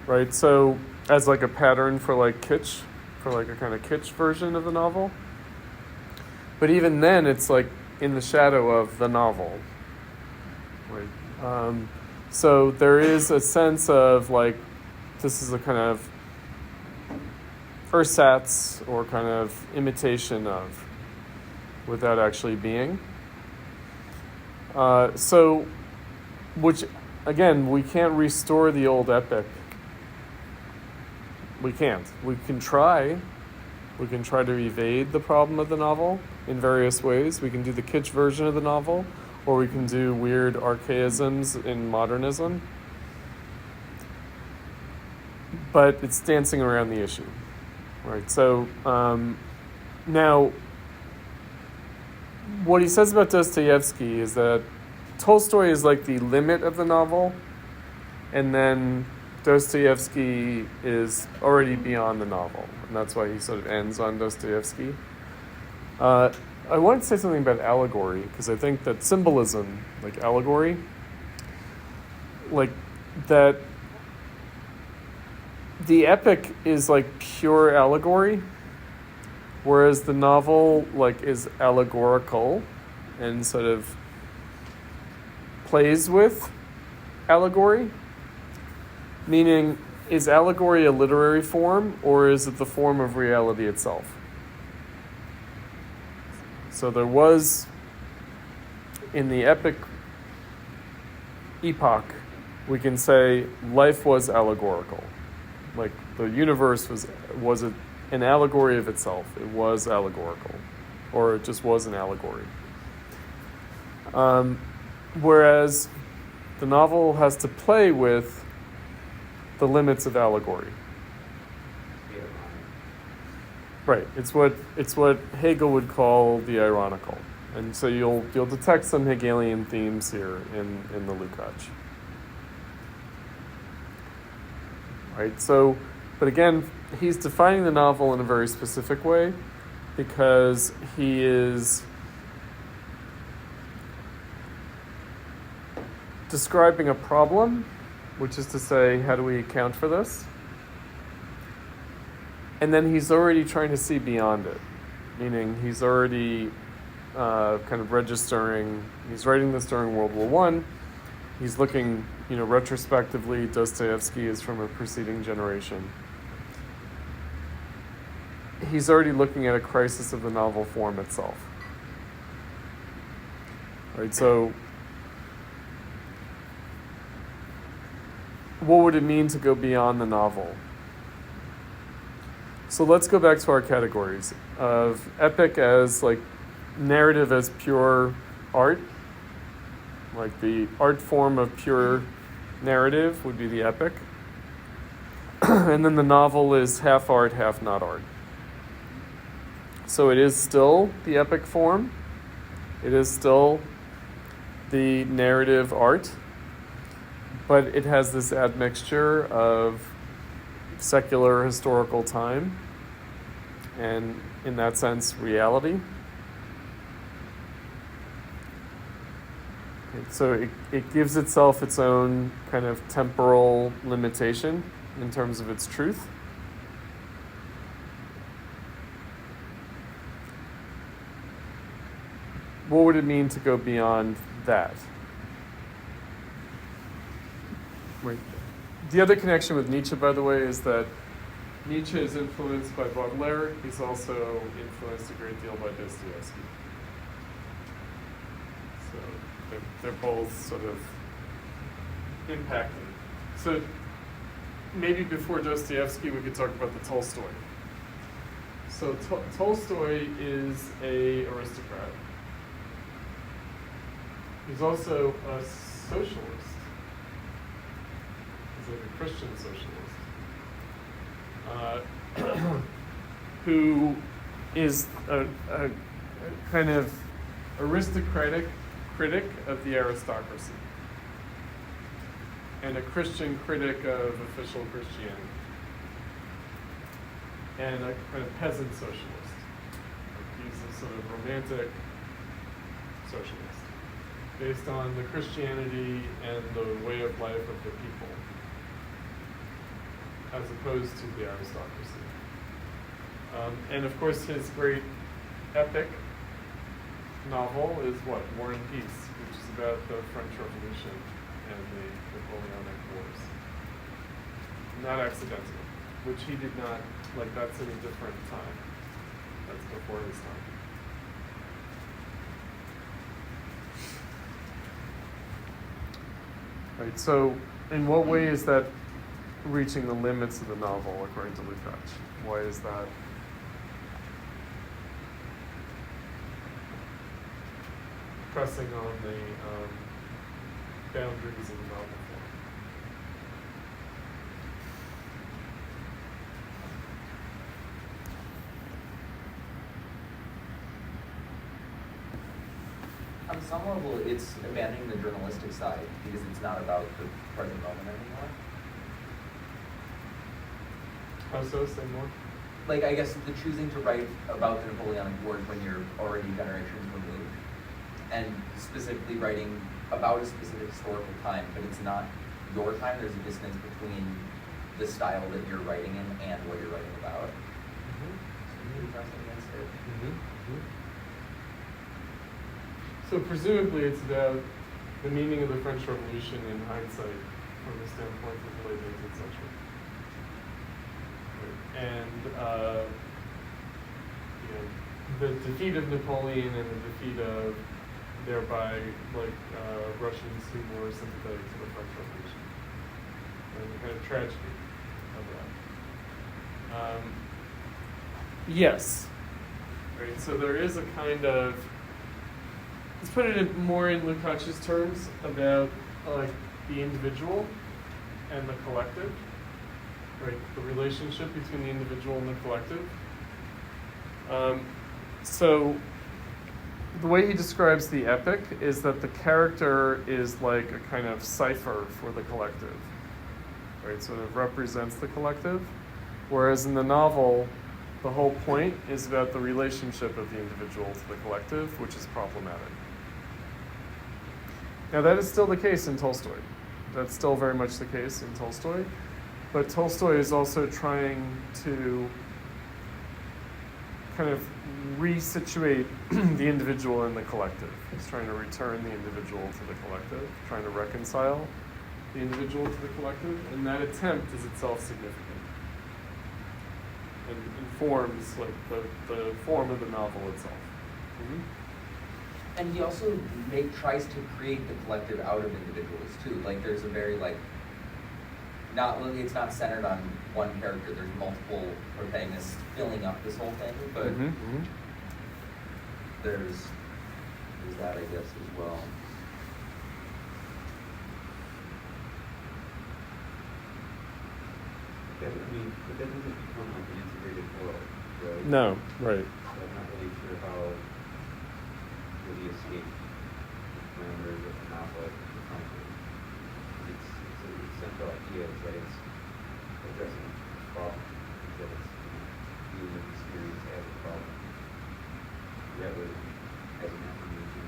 Right, so as like a pattern for like kitsch, for like a kind of kitsch version of the novel. But even then, it's like in the shadow of the novel. Right. So there is a sense of like, this is a kind of ersatz or kind of imitation of, without actually being. So, which, again, we can't restore the old epic. We can't. We can try. We can try to evade the problem of the novel in various ways. We can do the kitsch version of the novel, or we can do weird archaisms in modernism. But it's dancing around the issue, right? So now, what he says about Dostoevsky is that Tolstoy is like the limit of the novel, and then Dostoevsky is already beyond the novel, and that's why he sort of ends on Dostoevsky. I wanted to say something about allegory, because I think that symbolism, like allegory, like that the epic is like pure allegory, whereas the novel like is allegorical and sort of plays with allegory. Meaning, is allegory a literary form, or is it the form of reality itself? So there was, in the epic epoch, we can say life was allegorical. Like the universe was an allegory of itself. It was allegorical, or it just was an allegory. Whereas the novel has to play with the limits of allegory. Right. It's what Hegel would call the ironical, and so you'll detect some Hegelian themes here in the Lukacs. Right. So, but again, he's defining the novel in a very specific way, because he is describing a problem, which is to say, how do we account for this? And then he's already trying to see beyond it, meaning he's already kind of registering. He's writing this during World War I. He's looking, retrospectively. Dostoevsky is from a preceding generation. He's already looking at a crisis of the novel form itself. Right. So, what would it mean to go beyond the novel? So let's go back to our categories of epic as like narrative as pure art. Like the art form of pure narrative would be the epic. And then the novel is half art, half not art. So it is still the epic form. It is still the narrative art. But it has this admixture of secular historical time and, in that sense, reality. So it gives itself its own kind of temporal limitation in terms of its truth. What would it mean to go beyond that? Right. The other connection with Nietzsche, by the way, is that Nietzsche is influenced by Baudelaire. He's also influenced a great deal by Dostoevsky. So they're both sort of impacting. So maybe before Dostoevsky, we could talk about the Tolstoy. So Tolstoy is an aristocrat. He's also a socialist. He's like a Christian socialist. Who is a kind of aristocratic critic of the aristocracy and a Christian critic of official Christianity and a kind of peasant socialist. He's a sort of romantic socialist based on the Christianity and the way of life of the people, as opposed to the aristocracy. And of course, his great epic novel is what? War and Peace, which is about the French Revolution and the Napoleonic Wars. Not accidental, which he did not, like that's in a different time. That's before his time. Right, so in what way is that reaching the limits of the novel, according to Lukacs? Why is that? Pressing on the boundaries of the novel form. On some level, it's abandoning the journalistic side because it's not about the present moment anymore. How so? Say more. like, I guess the choosing to write about the Napoleonic Wars when you're already generations removed, and specifically writing about a specific historical time, but it's not your time, there's a distance between the style that you're writing in and what you're writing about. So maybe pressing against it. So presumably it's about the meaning of the French Revolution in hindsight from the standpoint of the late 18th century. And you know, the defeat of Napoleon and the defeat of thereby Russians who were sympathetic to the French Revolution. And the kind of tragedy of that. Yes. Right, so there is a kind of, let's put it more in Lukacs' terms about the individual and the collective, right? The relationship between the individual and the collective. So the way he describes the epic is that the character is like a kind of cipher for the collective, right? So it represents the collective, whereas in the novel, the whole point is about the relationship of the individual to the collective, which is problematic. Now that is still the case in Tolstoy. That's still very much the case in Tolstoy. But Tolstoy is also trying to kind of resituate the individual and the collective. He's trying to return the individual to the collective, trying to reconcile the individual to the collective, and that attempt is itself significant. And informs the form of the novel itself. Mm-hmm. And he also tries to create the collective out of individuals too. Like there's a very it's not centered on one character. There's multiple protagonists filling up this whole thing, but there's that, I guess, as well. But that doesn't become like an integrated world, right? No, right. So I'm not really sure how really escape the parameters of the novel the country. Its central idea is that it's addressing a problem, that it's human experience as a problem, rather than as an affirmation.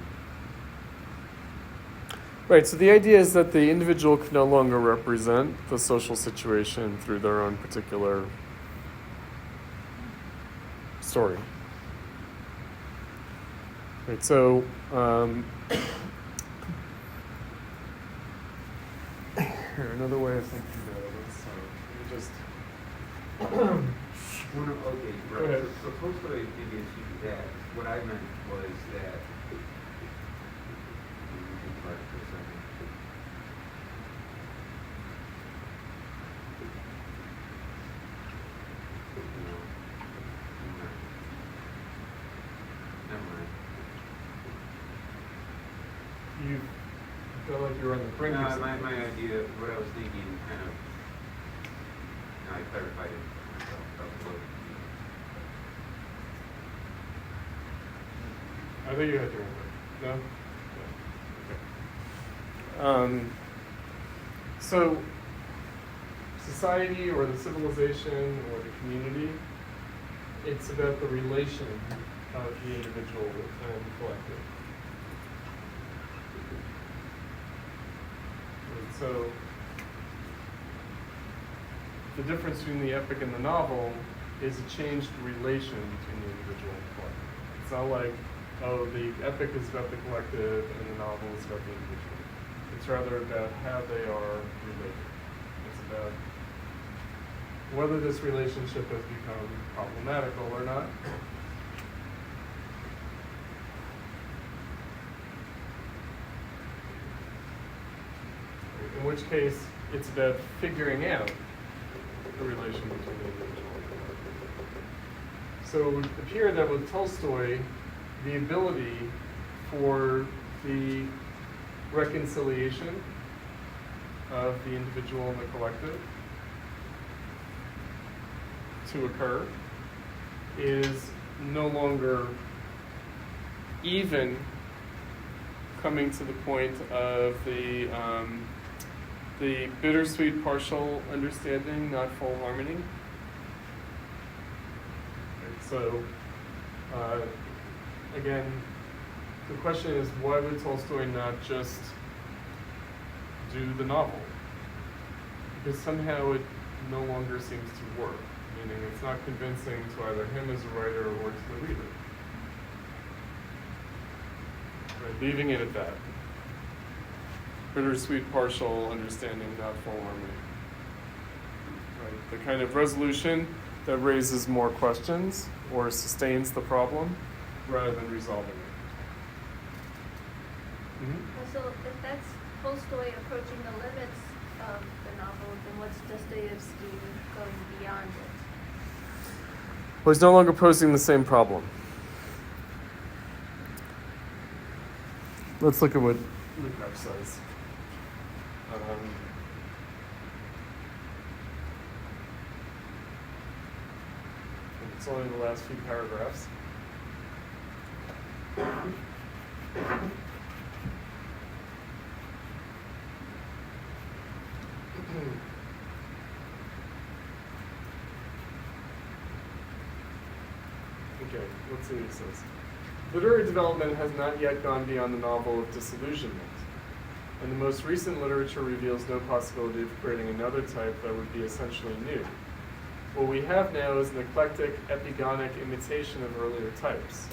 Right, so the idea is that the individual can no longer represent the social situation through their own particular story. Right, so here, another way of thinking about it. So let me just Okay, Go ahead. right. So Tolstoy maybe achieved that. What I meant was that. Let me think about it for a second. No. Never mind. you feel like you're on the brink of No, something. my idea, what I was thinking, kind of. No, I clarified it for myself. That was a little confusing. I think you had your own. No? Okay. So, society or the civilization or the community, it's about the relation of the individual and collective. And so, the difference between the epic and the novel is a changed relation between the individual and the collective. It's not like, oh, the epic is about the collective and the novel is about the individual. It's rather about how they are related. It's about whether this relationship has become problematical or not. In which case, it's about figuring out the relation between the individual and the collective. So it would appear that with Tolstoy, the ability for the reconciliation of the individual and the collective to occur is no longer even coming to the point of the bittersweet partial understanding, not full harmony. So, again, the question is, why would Tolstoy not just do the novel? Because somehow it no longer seems to work, meaning it's not convincing to either him as a writer or to the reader. Right, leaving it at that. Bittersweet partial understanding, not full harmony. Right, the kind of resolution that raises more questions or sustains the problem rather than resolving it. So if that's Tolstoy approaching the limits of the novel, then what's Dostoevsky going beyond it? Well, he's no longer posing the same problem. Let's look at what Lukacs says. It's only the last few paragraphs. Okay, let's see what he says. Literary development has not yet gone beyond the novel of disillusionment, and the most recent literature reveals no possibility of creating another type that would be essentially new. What we have now is an eclectic, epigonic imitation of earlier types,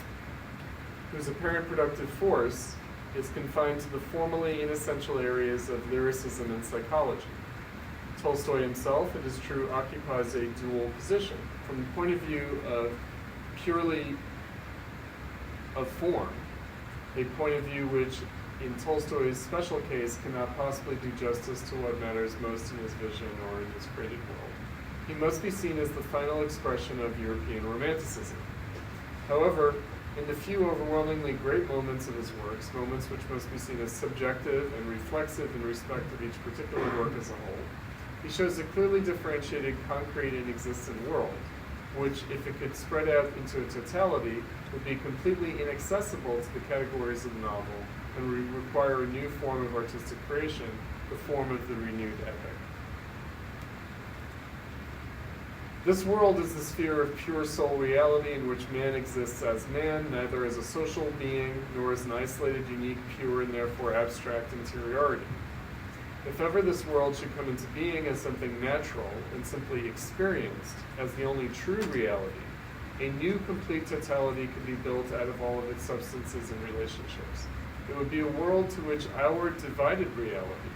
whose apparent productive force is confined to the formally inessential areas of lyricism and psychology. Tolstoy himself, it is true, occupies a dual position. From the point of view of purely of form, a point of view which, in Tolstoy's special case, cannot possibly do justice to what matters most in his vision or in his created world. He must be seen as the final expression of European Romanticism. However, in the few overwhelmingly great moments of his works, moments which must be seen as subjective and reflexive in respect of each particular work as a whole, he shows a clearly differentiated, concrete, and existent world, which, if it could spread out into a totality, would be completely inaccessible to the categories of the novel and would require a new form of artistic creation, the form of the renewed epic. This world is the sphere of pure soul reality in which man exists as man, neither as a social being nor as an isolated, unique, pure, and therefore abstract interiority. If ever this world should come into being as something natural and simply experienced as the only true reality, a new complete totality could be built out of all of its substances and relationships. It would be a world to which our divided reality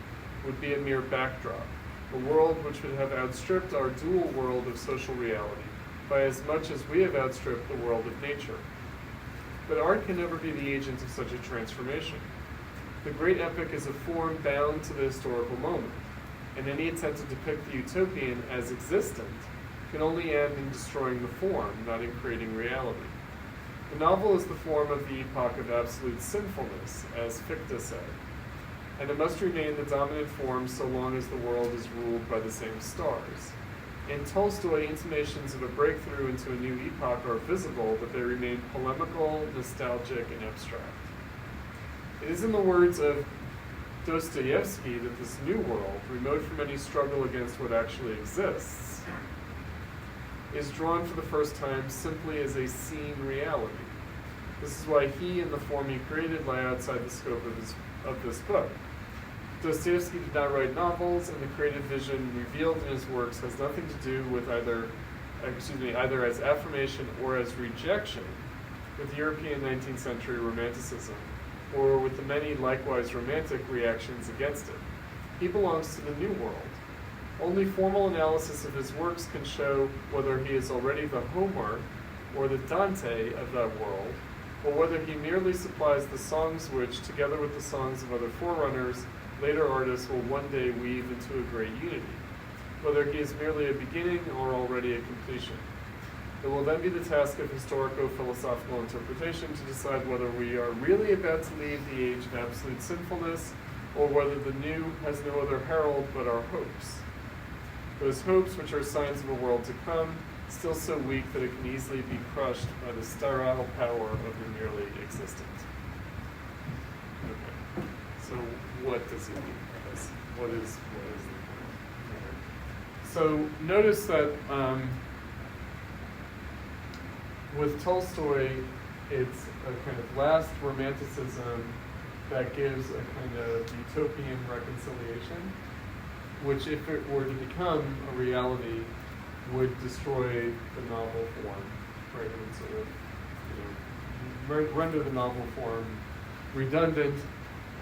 would be a mere backdrop, a world which would have outstripped our dual world of social reality by as much as we have outstripped the world of nature. But art can never be the agent of such a transformation. The great epic is a form bound to the historical moment, and any attempt to depict the utopian as existent can only end in destroying the form, not in creating reality. The novel is the form of the epoch of absolute sinfulness, as Fichte said, and it must remain the dominant form so long as the world is ruled by the same stars. In Tolstoy, intimations of a breakthrough into a new epoch are visible, but they remain polemical, nostalgic, and abstract. It is in the words of Dostoevsky that this new world, remote from any struggle against what actually exists, is drawn for the first time simply as a seen reality. This is why he and the form he created lie outside the scope of this book. Dostoevsky did not write novels, and the creative vision revealed in his works has nothing to do with either as affirmation or as rejection with European 19th century Romanticism, or with the many likewise romantic reactions against it. He belongs to the New World. Only formal analysis of his works can show whether he is already the Homer or the Dante of that world, or whether he merely supplies the songs which, together with the songs of other forerunners, later artists will one day weave into a great unity, whether he is merely a beginning or already a completion. It will then be the task of historico-philosophical interpretation to decide whether we are really about to leave the age of absolute sinfulness, or whether the new has no other herald but our hopes. Those hopes which are signs of a world to come, still so weak that it can easily be crushed by the sterile power of the merely existent. Okay, so what does he mean by this? What is the point? So notice that with Tolstoy, it's a kind of last romanticism that gives a kind of utopian reconciliation, which if it were to become a reality, would destroy the novel form, right? It would sort of, render the novel form redundant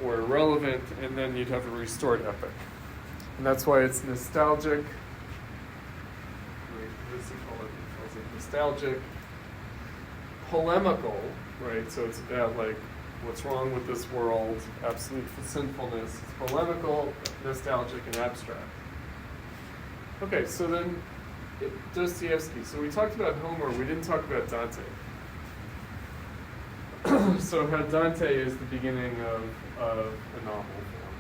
or irrelevant, and then you'd have a restored epic. And that's why it's nostalgic. Nostalgic, polemical, right? So it's about like what's wrong with this world, absolute sinfulness. It's polemical, nostalgic, and abstract. Okay, so then Dostoevsky. So we talked about Homer. We didn't talk about Dante. So how Dante is the beginning of a novel form,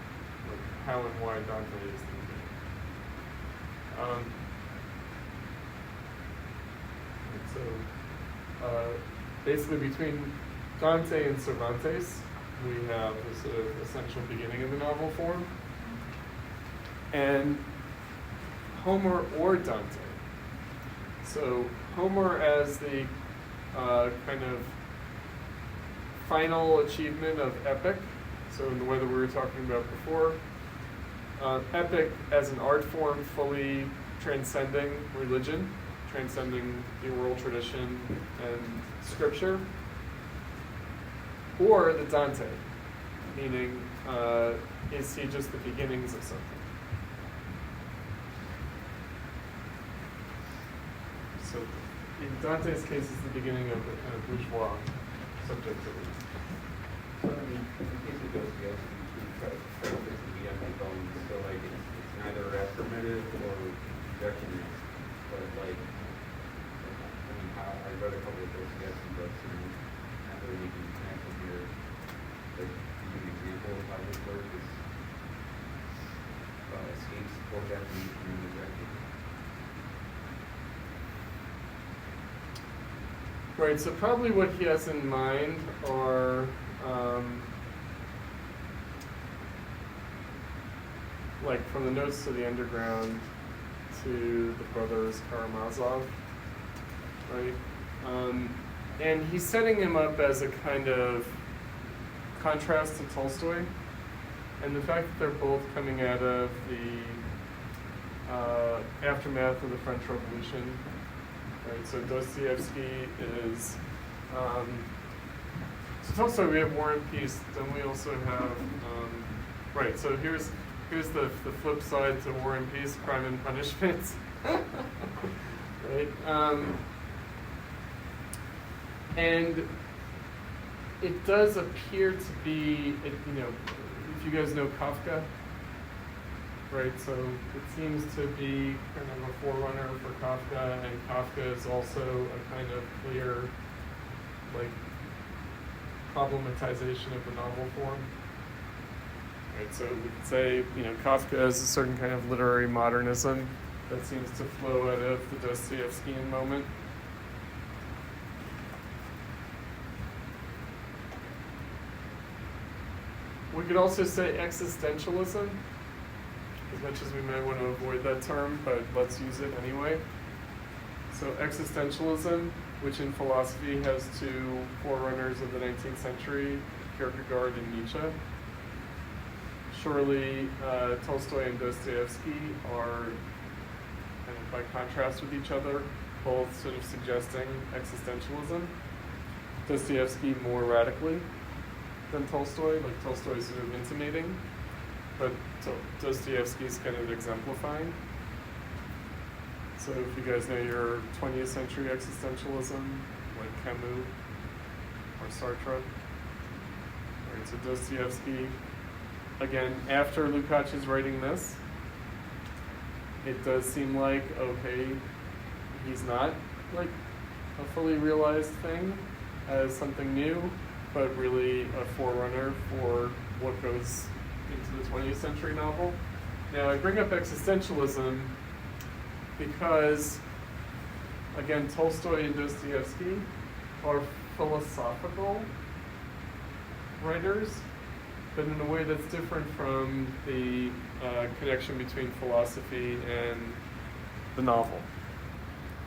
like how and why Dante is the beginning. So basically between Dante and Cervantes, we have the sort of essential beginning of the novel form. And Homer or Dante. So Homer as the kind of final achievement of epic, so in the way that we were talking about before. Epic as an art form fully transcending religion, transcending the oral tradition and scripture, or the Dante, meaning is he just the beginnings of something? So in Dante's case, it's the beginning of the kind of bourgeois subjectivity. So, I mean, in the case of Dostoevsky, we try to fix the empty bones, so like it's neither affirmative or rejectionist, but like, I mean, I read a couple of Dostoevsky books and not really making a connection here. Like, give you an example of how his work is escapes support definition and rejection. Right, so probably what he has in mind are like from the Notes to the Underground to the Brothers Karamazov, right? And he's setting him up as a kind of contrast to Tolstoy, and the fact that they're both coming out of the aftermath of the French Revolution. Right, so Dostoevsky is, so Tolstoy, we have War and Peace, then we also have, right, so here's the flip side to War and Peace, Crime and Punishment, right, and it does appear to be, if you guys know Kafka, right, so it seems to be kind of a forerunner for Kafka, and Kafka is also a kind of clear, like, problematization of the novel form. Right, so we could say, Kafka is a certain kind of literary modernism that seems to flow out of the Dostoevskian moment. We could also say existentialism, as much as we might want to avoid that term, but let's use it anyway. So existentialism, which in philosophy has two forerunners of the 19th century, Kierkegaard and Nietzsche. Surely Tolstoy and Dostoevsky are, kind of by contrast with each other, both sort of suggesting existentialism. Dostoevsky more radically than Tolstoy, like Tolstoy sort of intimating, but Dostoevsky's kind of exemplifying. So if you guys know your 20th century existentialism, like Camus or Sartre, right, so Dostoevsky, again, after Lukacs is writing this, it does seem like, okay, he's not like a fully realized thing as something new, but really a forerunner for what goes into the 20th century novel. Now, I bring up existentialism because, again, Tolstoy and Dostoevsky are philosophical writers, but in a way that's different from the connection between philosophy and the novel.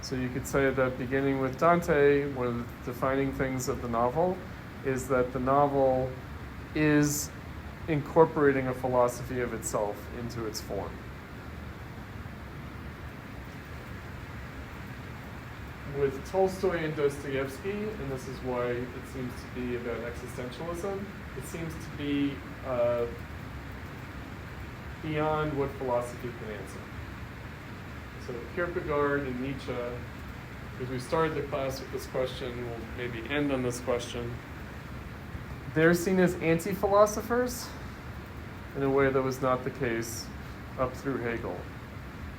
So you could say that beginning with Dante, one of the defining things of the novel is that the novel is incorporating a philosophy of itself into its form. With Tolstoy and Dostoevsky, and this is why it seems to be about existentialism, it seems to be beyond what philosophy can answer. So Kierkegaard and Nietzsche, because we started the class with this question, we'll maybe end on this question. They're seen as anti-philosophers in a way that was not the case up through Hegel.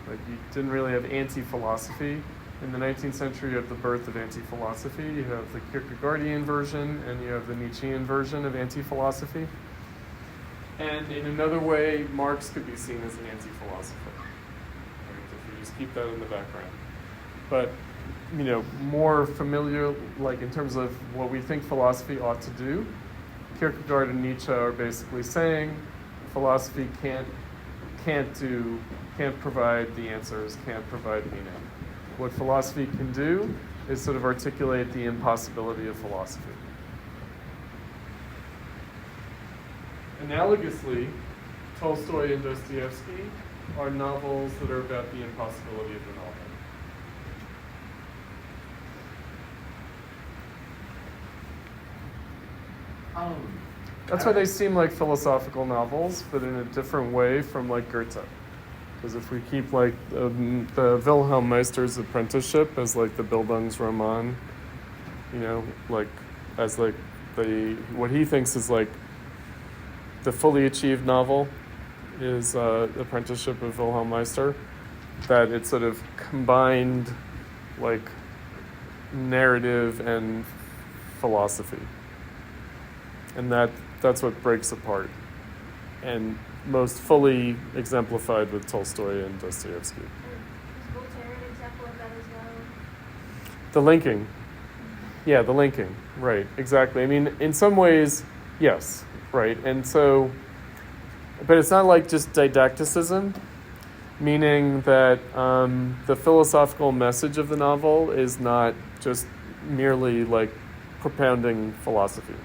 Like, you didn't really have anti-philosophy. In the 19th century, you have the birth of anti-philosophy. You have the Kierkegaardian version, and you have the Nietzschean version of anti-philosophy. And in another way, Marx could be seen as an anti-philosopher. Right? If you just keep that in the background. But, more familiar, like in terms of what we think philosophy ought to do, Kierkegaard and Nietzsche are basically saying philosophy can't provide the answers, can't provide meaning. What philosophy can do is sort of articulate the impossibility of philosophy. Analogously, Tolstoy and Dostoevsky are novels that are about the impossibility of the novel. That's why they seem like philosophical novels, but in a different way from like Goethe. Because if we keep like the Wilhelm Meister's apprenticeship as like the Bildungsroman, like as like what he thinks is like the fully achieved novel is Apprenticeship of Wilhelm Meister, that it's sort of combined like narrative and philosophy. And that's what breaks apart. And most fully exemplified with Tolstoy and Dostoevsky. Is Voltaire an example of that as well? The linking. Yeah, the linking. Right, exactly. I mean, in some ways, yes, right. And so, but it's not like just didacticism, meaning that the philosophical message of the novel is not just merely like propounding philosophy.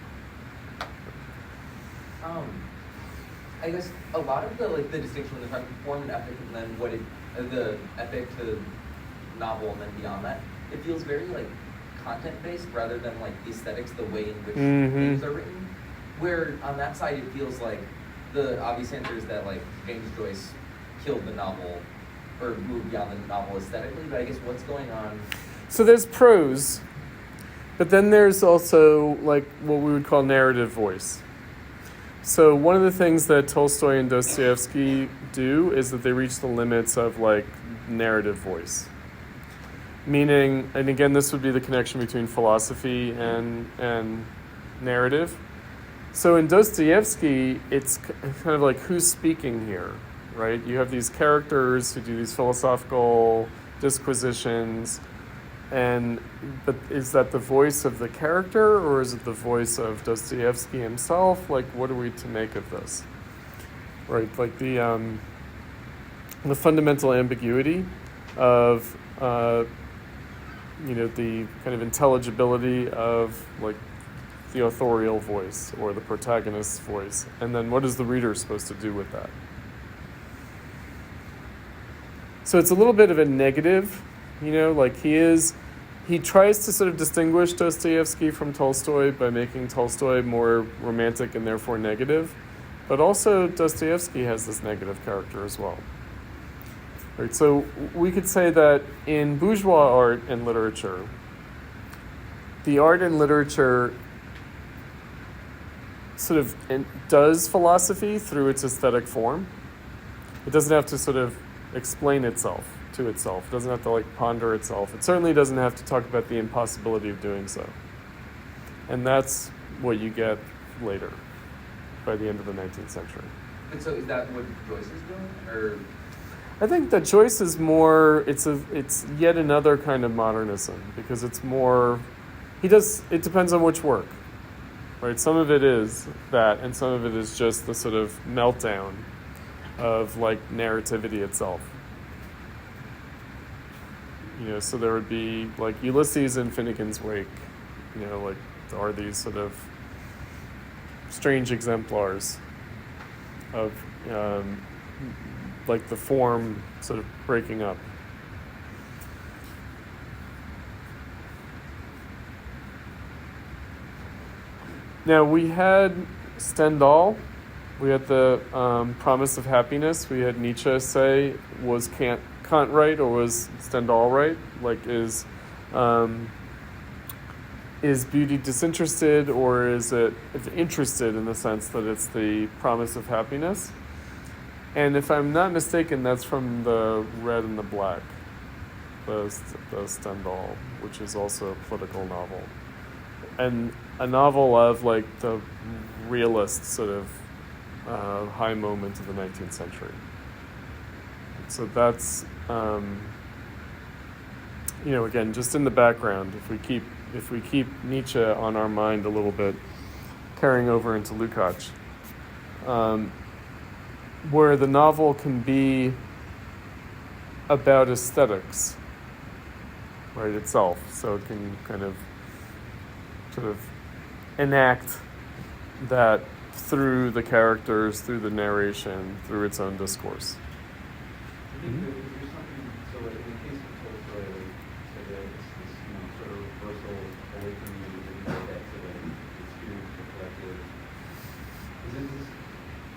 I guess a lot of the distinction when they're talking form and epic, and then the epic to novel, and then beyond that, it feels very like content based rather than like aesthetics, the way in which things are written. Where on that side, it feels like the obvious answer is that like James Joyce killed the novel or moved beyond the novel aesthetically. But I guess what's going on? So there's prose, but then there's also like what we would call narrative voice. So one of the things that Tolstoy and Dostoevsky do is that they reach the limits of like narrative voice. Meaning, and again, this would be the connection between philosophy and narrative. So in Dostoevsky, it's kind of like who's speaking here, right? You have these characters who do these philosophical disquisitions, but is that the voice of the character, or is it the voice of Dostoevsky himself? Like, what are we to make of this? Right, like the fundamental ambiguity of the kind of intelligibility of like the authorial voice or the protagonist's voice, and then what is the reader supposed to do with that? So it's a little bit of a negative. Like he tries to sort of distinguish Dostoevsky from Tolstoy by making Tolstoy more romantic and therefore negative. But also Dostoevsky has this negative character as well. Right, so we could say that in bourgeois art and literature, the art and literature sort of does philosophy through its aesthetic form. It doesn't have to sort of explain itself to itself. It doesn't have to like ponder itself. It certainly doesn't have to talk about the impossibility of doing so. And that's what you get later, by the end of the 19th century. And so is that what Joyce is doing, or? I think that Joyce is more, it's yet another kind of modernism, because it's more, it depends on which work, right? Some of it is that, and some of it is just the sort of meltdown of like narrativity itself. So there would be like Ulysses in Finnegan's Wake, like are these sort of strange exemplars of like the form sort of breaking up. Now we had Stendhal, we had the Promise of Happiness. We had Nietzsche say, was Kant right or was Stendhal right? Like is beauty disinterested or is it interested in the sense that it's the promise of happiness? And if I'm not mistaken, that's from the Red and the Black, the Stendhal, which is also a political novel. And a novel of like the realist sort of high moment of the 19th century. So that's, again, just in the background, if we keep Nietzsche on our mind a little bit, carrying over into Lukacs, where the novel can be about aesthetics, right, itself. So it can kind of sort of enact that through the characters, through the narration, through its own discourse. I think that there's something, so like in the case of Tolstoy, like, so that it's this, sort of reversal away from the individual back to the experience, the collective. Is it this,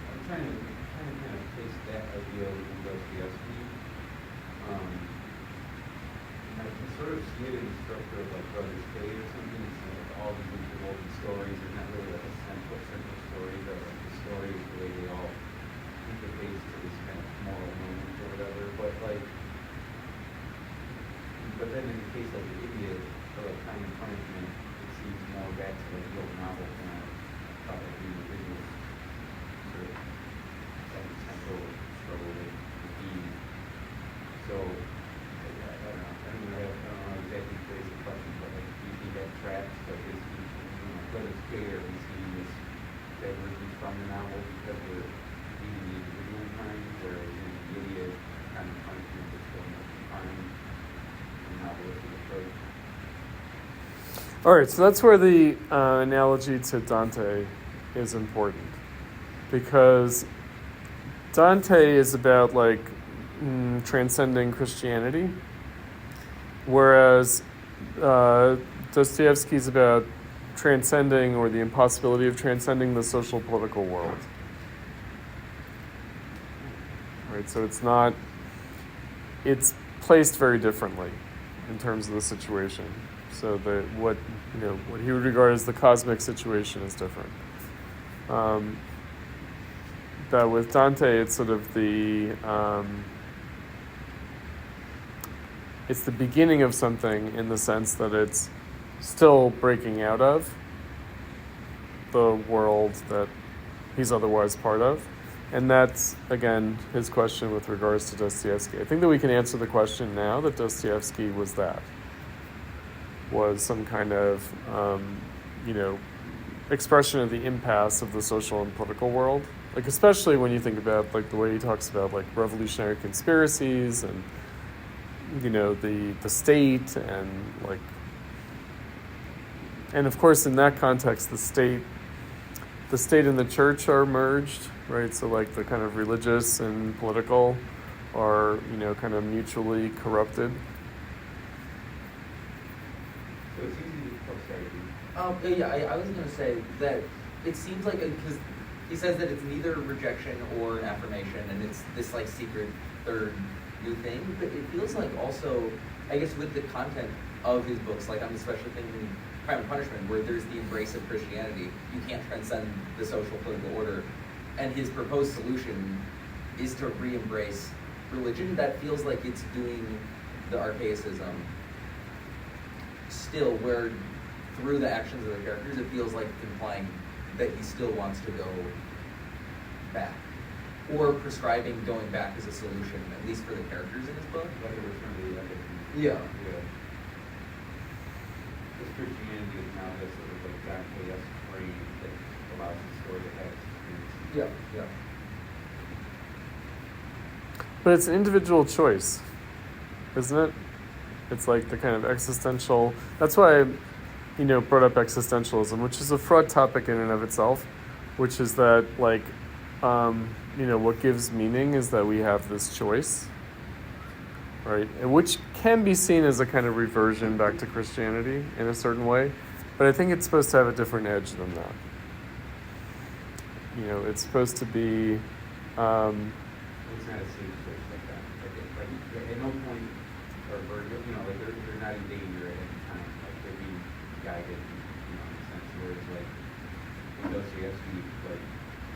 I'm trying to kind of place that idea in Dostoevsky. I can sort of see it in the structure of like Brothers Fate or something. It's like all these interwoven stories. They're not really like a central story, but like the stories, the way they all interface to this kind of moral moment or whatever. But then in the case of the idiot, or like Time and Punishment, it seems more back to like the old novel kind of about like the individual sort of existential struggle with Eve. So I don't know exactly phrase the question, but like do you think that tracks like this Brothers Fair, we see this divergence from the novel because we're reading the individual in time, whereas in the idiot kind of punishment is still much defined in the novelistic approach. All right, so that's where the analogy to Dante is important, because Dante is about like transcending Christianity, whereas Dostoevsky is about transcending, or the impossibility of transcending, the social political world. Right, so it's placed very differently in terms of the situation. So what he would regard as the cosmic situation is different. That with Dante, it's sort of it's the beginning of something in the sense that it's still breaking out of the world that he's otherwise part of. And that's, again, his question with regards to Dostoevsky. I think that we can answer the question now that Dostoevsky was some kind of, expression of the impasse of the social and political world. Like, especially when you think about, like, the way he talks about, like, revolutionary conspiracies and, the state and, like, and of course, in that context, the state and the church are merged, right? So like the kind of religious and political are, kind of mutually corrupted. So it's easy to I was going to say that it seems like, because he says that it's neither rejection or an affirmation, and it's this like secret third new thing, but it feels like also, I guess with the content of his books, like I'm especially thinking Crime and Punishment, where there's the embrace of Christianity, you can't transcend the social political order, and his proposed solution is to re-embrace religion. That feels like it's doing the archaicism still, where through the actions of the characters, it feels like implying that he still wants to go back, or prescribing going back as a solution, at least for the characters in his book. like a return to the ethic. Yeah. This Christianity is now this sort of like Dante-esque frame that allows the story to have experience. Yeah. But it's an individual choice, isn't it? It's like the kind of existential. That's why I, brought up existentialism, which is a fraught topic in and of itself, which is that like, what gives meaning is that we have this choice, right? And which can be seen as a kind of reversion back to Christianity in a certain way, but I think it's supposed to have a different edge than that. It's supposed to be. It's not a safe choice like that. Like at no point, or like they're not in danger at any time. Like they're being guided, in a sense where it's like in Dostoevsky, like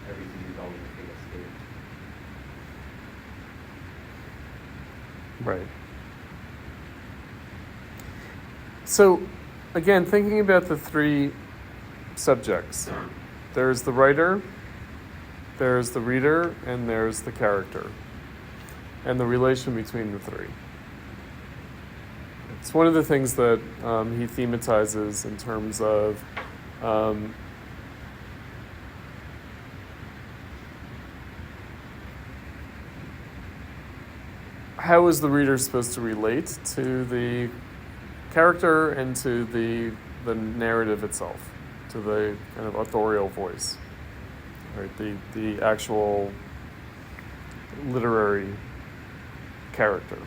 everything is always a big escape. Right. So, again, thinking about the three subjects, there's the writer, there's the reader, and there's the character, and the relation between the three. It's one of the things that he thematizes in terms of how is the reader supposed to relate to the character and to the narrative itself, to the kind of authorial voice, right? The actual literary character.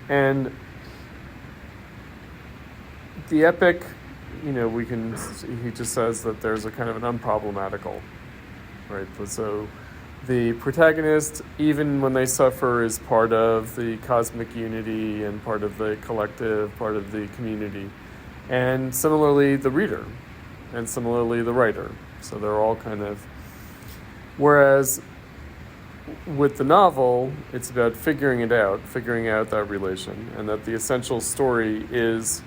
And the epic, he just says that there's a kind of an unproblematical, right? So the protagonist, even when they suffer, is part of the cosmic unity and part of the collective, part of the community. And similarly, the reader, and similarly, the writer. So they're all kind of... Whereas with the novel, it's about figuring out that relation, and that the essential story is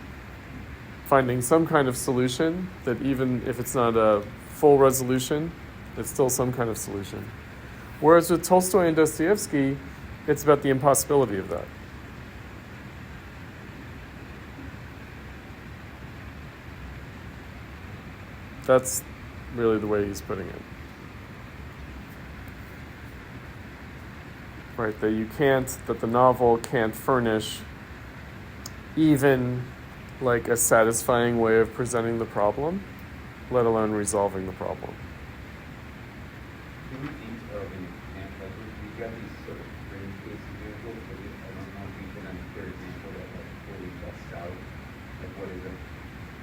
finding some kind of solution, that even if it's not a full resolution, it's still some kind of solution. Whereas with Tolstoy and Dostoevsky, it's about the impossibility of that. That's really the way he's putting it. Right, that the novel can't furnish even like a satisfying way of presenting the problem, let alone resolving the problem. Can you think of an example? Like we've got these sort of fringe case examples, but I don't know if you can understand an example that like fully busts out like what is it?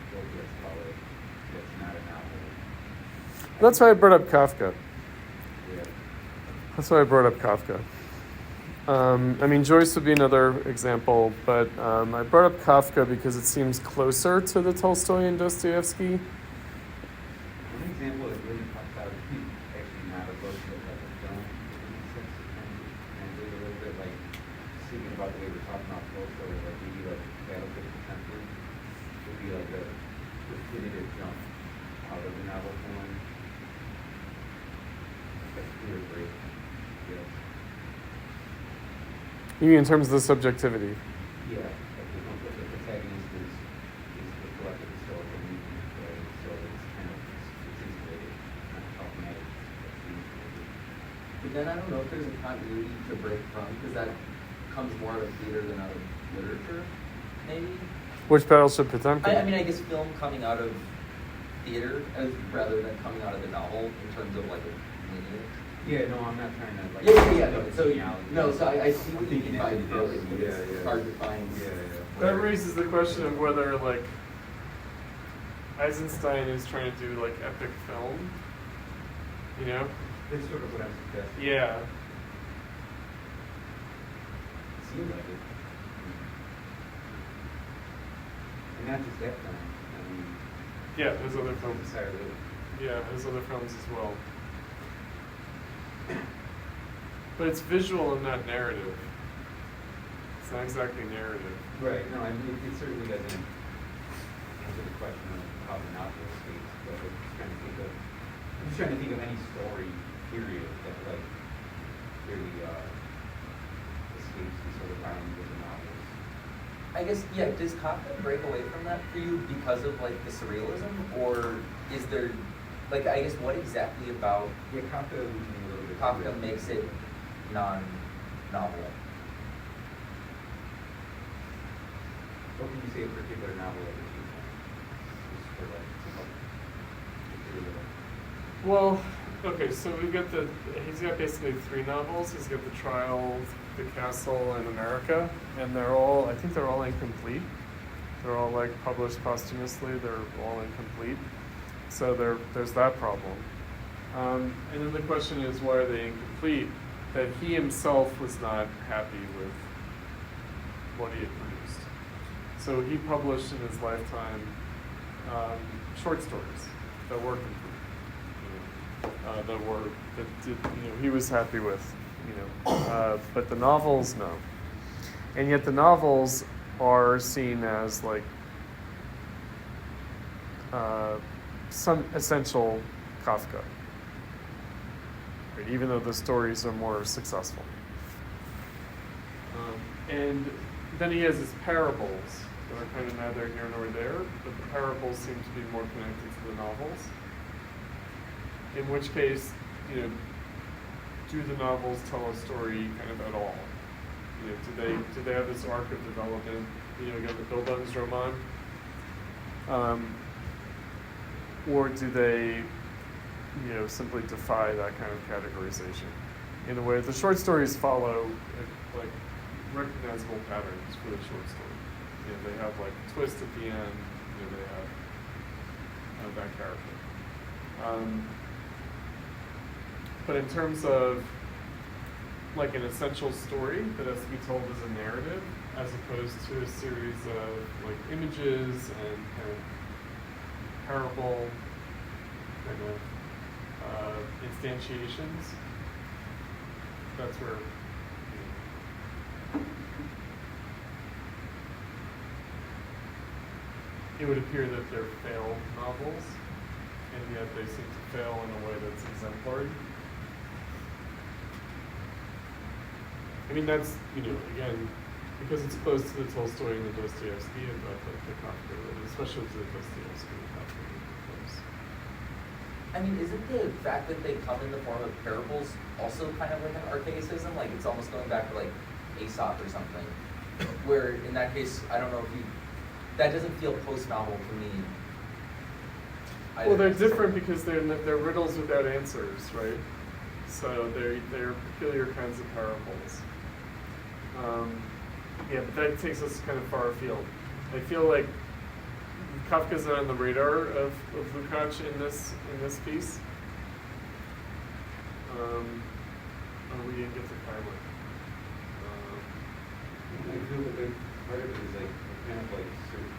What would let's call it? That's not a novel. That's why I brought up Kafka. Yeah. That's why I brought up Kafka. Joyce would be another example, but I brought up Kafka because it seems closer to the Tolstoy and Dostoevsky. One example that really pops out is actually not a book, but like a film. In a sense, to translate a little bit, like thinking about the way we're talking about Tolstoy, like maybe like Battlefield Potemkin would be like a definitive jump out of the novel form. That's clear break. Yes. You mean in terms of the subjectivity? Yeah, like the protagonist is the collective historical movement, right? So it's kind of it's insulated, not problematic. But then I don't know if there's a continuity to break from, because that comes more out of theater than out of literature, maybe? Which Battleship Potemkin? I guess film coming out of theater rather than coming out of the novel in terms of like a lineage. Yeah, no, I'm not trying to like. So I see what you mean by early, but it's hard to find. That raises the question of whether like Eisenstein is trying to do like epic film. That's sort of what I'm suggesting. Yeah. It seems like it. And not just that film. Yeah, there's other films. Entirely. Yeah, there's other films as well. But it's visual and not narrative. It's not exactly narrative. Right. No, it certainly doesn't answer the question of how the novel escapes. But I'm just trying to think of any story, period, that like really escapes the sort of bounds of the novels. I guess, yeah, does Kafka break away from that for you because of like the surrealism, or is there, like, I guess what exactly about Yeah, Kafka loses me a little bit. Kafka makes it non-novel? What can you say a particular novel that you just for like to help get through the Well, okay, so he's got basically 3 novels. He's got The Trial, The Castle, and America, and I think they're all incomplete. They're all like published posthumously. They're all incomplete. So there's that problem. And then the question is, why are they incomplete? That he himself was not happy with what he had produced. So he published in his lifetime short stories that were complete, he was happy with, but the novels, no. And yet the novels are seen as like some essential Kafka, right? Even though the stories are more successful. And then he has his parables that are kind of neither here nor there, but the parables seem to be more connected to the novels. In which case, do the novels tell a story kind of at all? Do they have this arc of development? Again, the Bildungsroman, or do they, simply defy that kind of categorization? In a way, the short stories follow like recognizable patterns for the short story. They have like a twist at the end. They have that character. But in terms of like an essential story that has to be told as a narrative, as opposed to a series of like images and kind of parable kind of instantiations, that's where it would appear that they're failed novels, and yet they seem to fail in a way that's exemplary. I mean, that's, again, because it's close to the Tolstoy and the Dostoevsky, and the Kafka, especially to the Dostoevsky and Kafka, close. I mean, isn't the fact that they come in the form of parables also kind of like an archaicism? Like, it's almost going back to like Aesop or something, where in that case, I don't know if that doesn't feel post-novel to me. Well, they're different because they're riddles without answers, right? So they're peculiar kinds of parables. But that takes us kind of far afield. I feel like Kafka's not on the radar of Lukacs in this piece. We didn't get to Kyler. I feel that part of it is like kind of like certain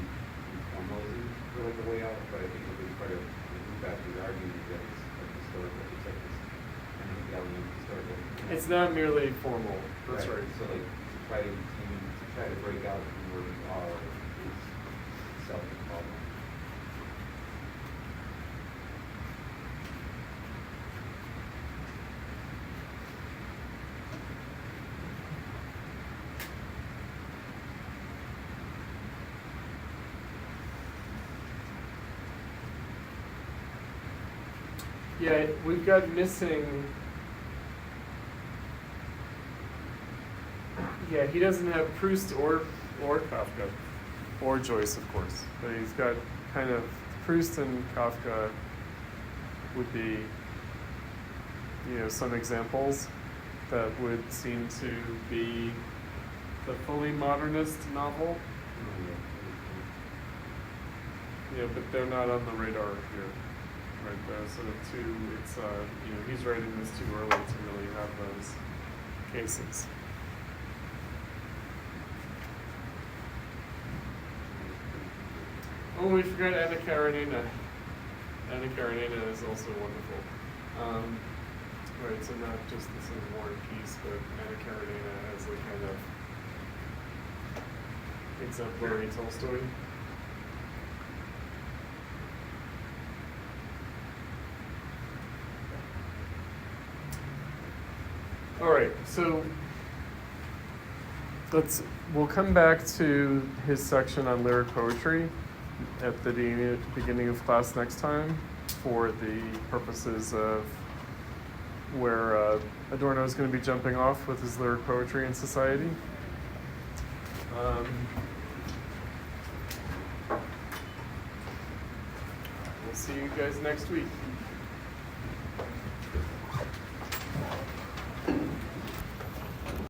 formalism for like a way out, but I think a big part of Lukacs' argument is that it's like historical. It's like this kind of galleon historical. It's not merely formal. That's right. So like to try to break out from where we are is itself a problem. Yeah, we've got missing. Yeah, he doesn't have Proust or Kafka, or Joyce, of course. But he's got kind of Proust and Kafka would be, some examples that would seem to be the fully modernist novel. But they're not on the radar here. Right, they're sort of too, it's, he's writing this too early to really have those cases. Oh, we forgot Anna Karenina. Anna Karenina is also wonderful. Right, so not just the sort of war and peace, but Anna Karenina as a kind of exemplary Tolstoy. All right, so we'll come back to his section on lyric poetry at the beginning of class next time for the purposes of where Adorno is going to be jumping off with his lyric poetry in society. see you guys next week.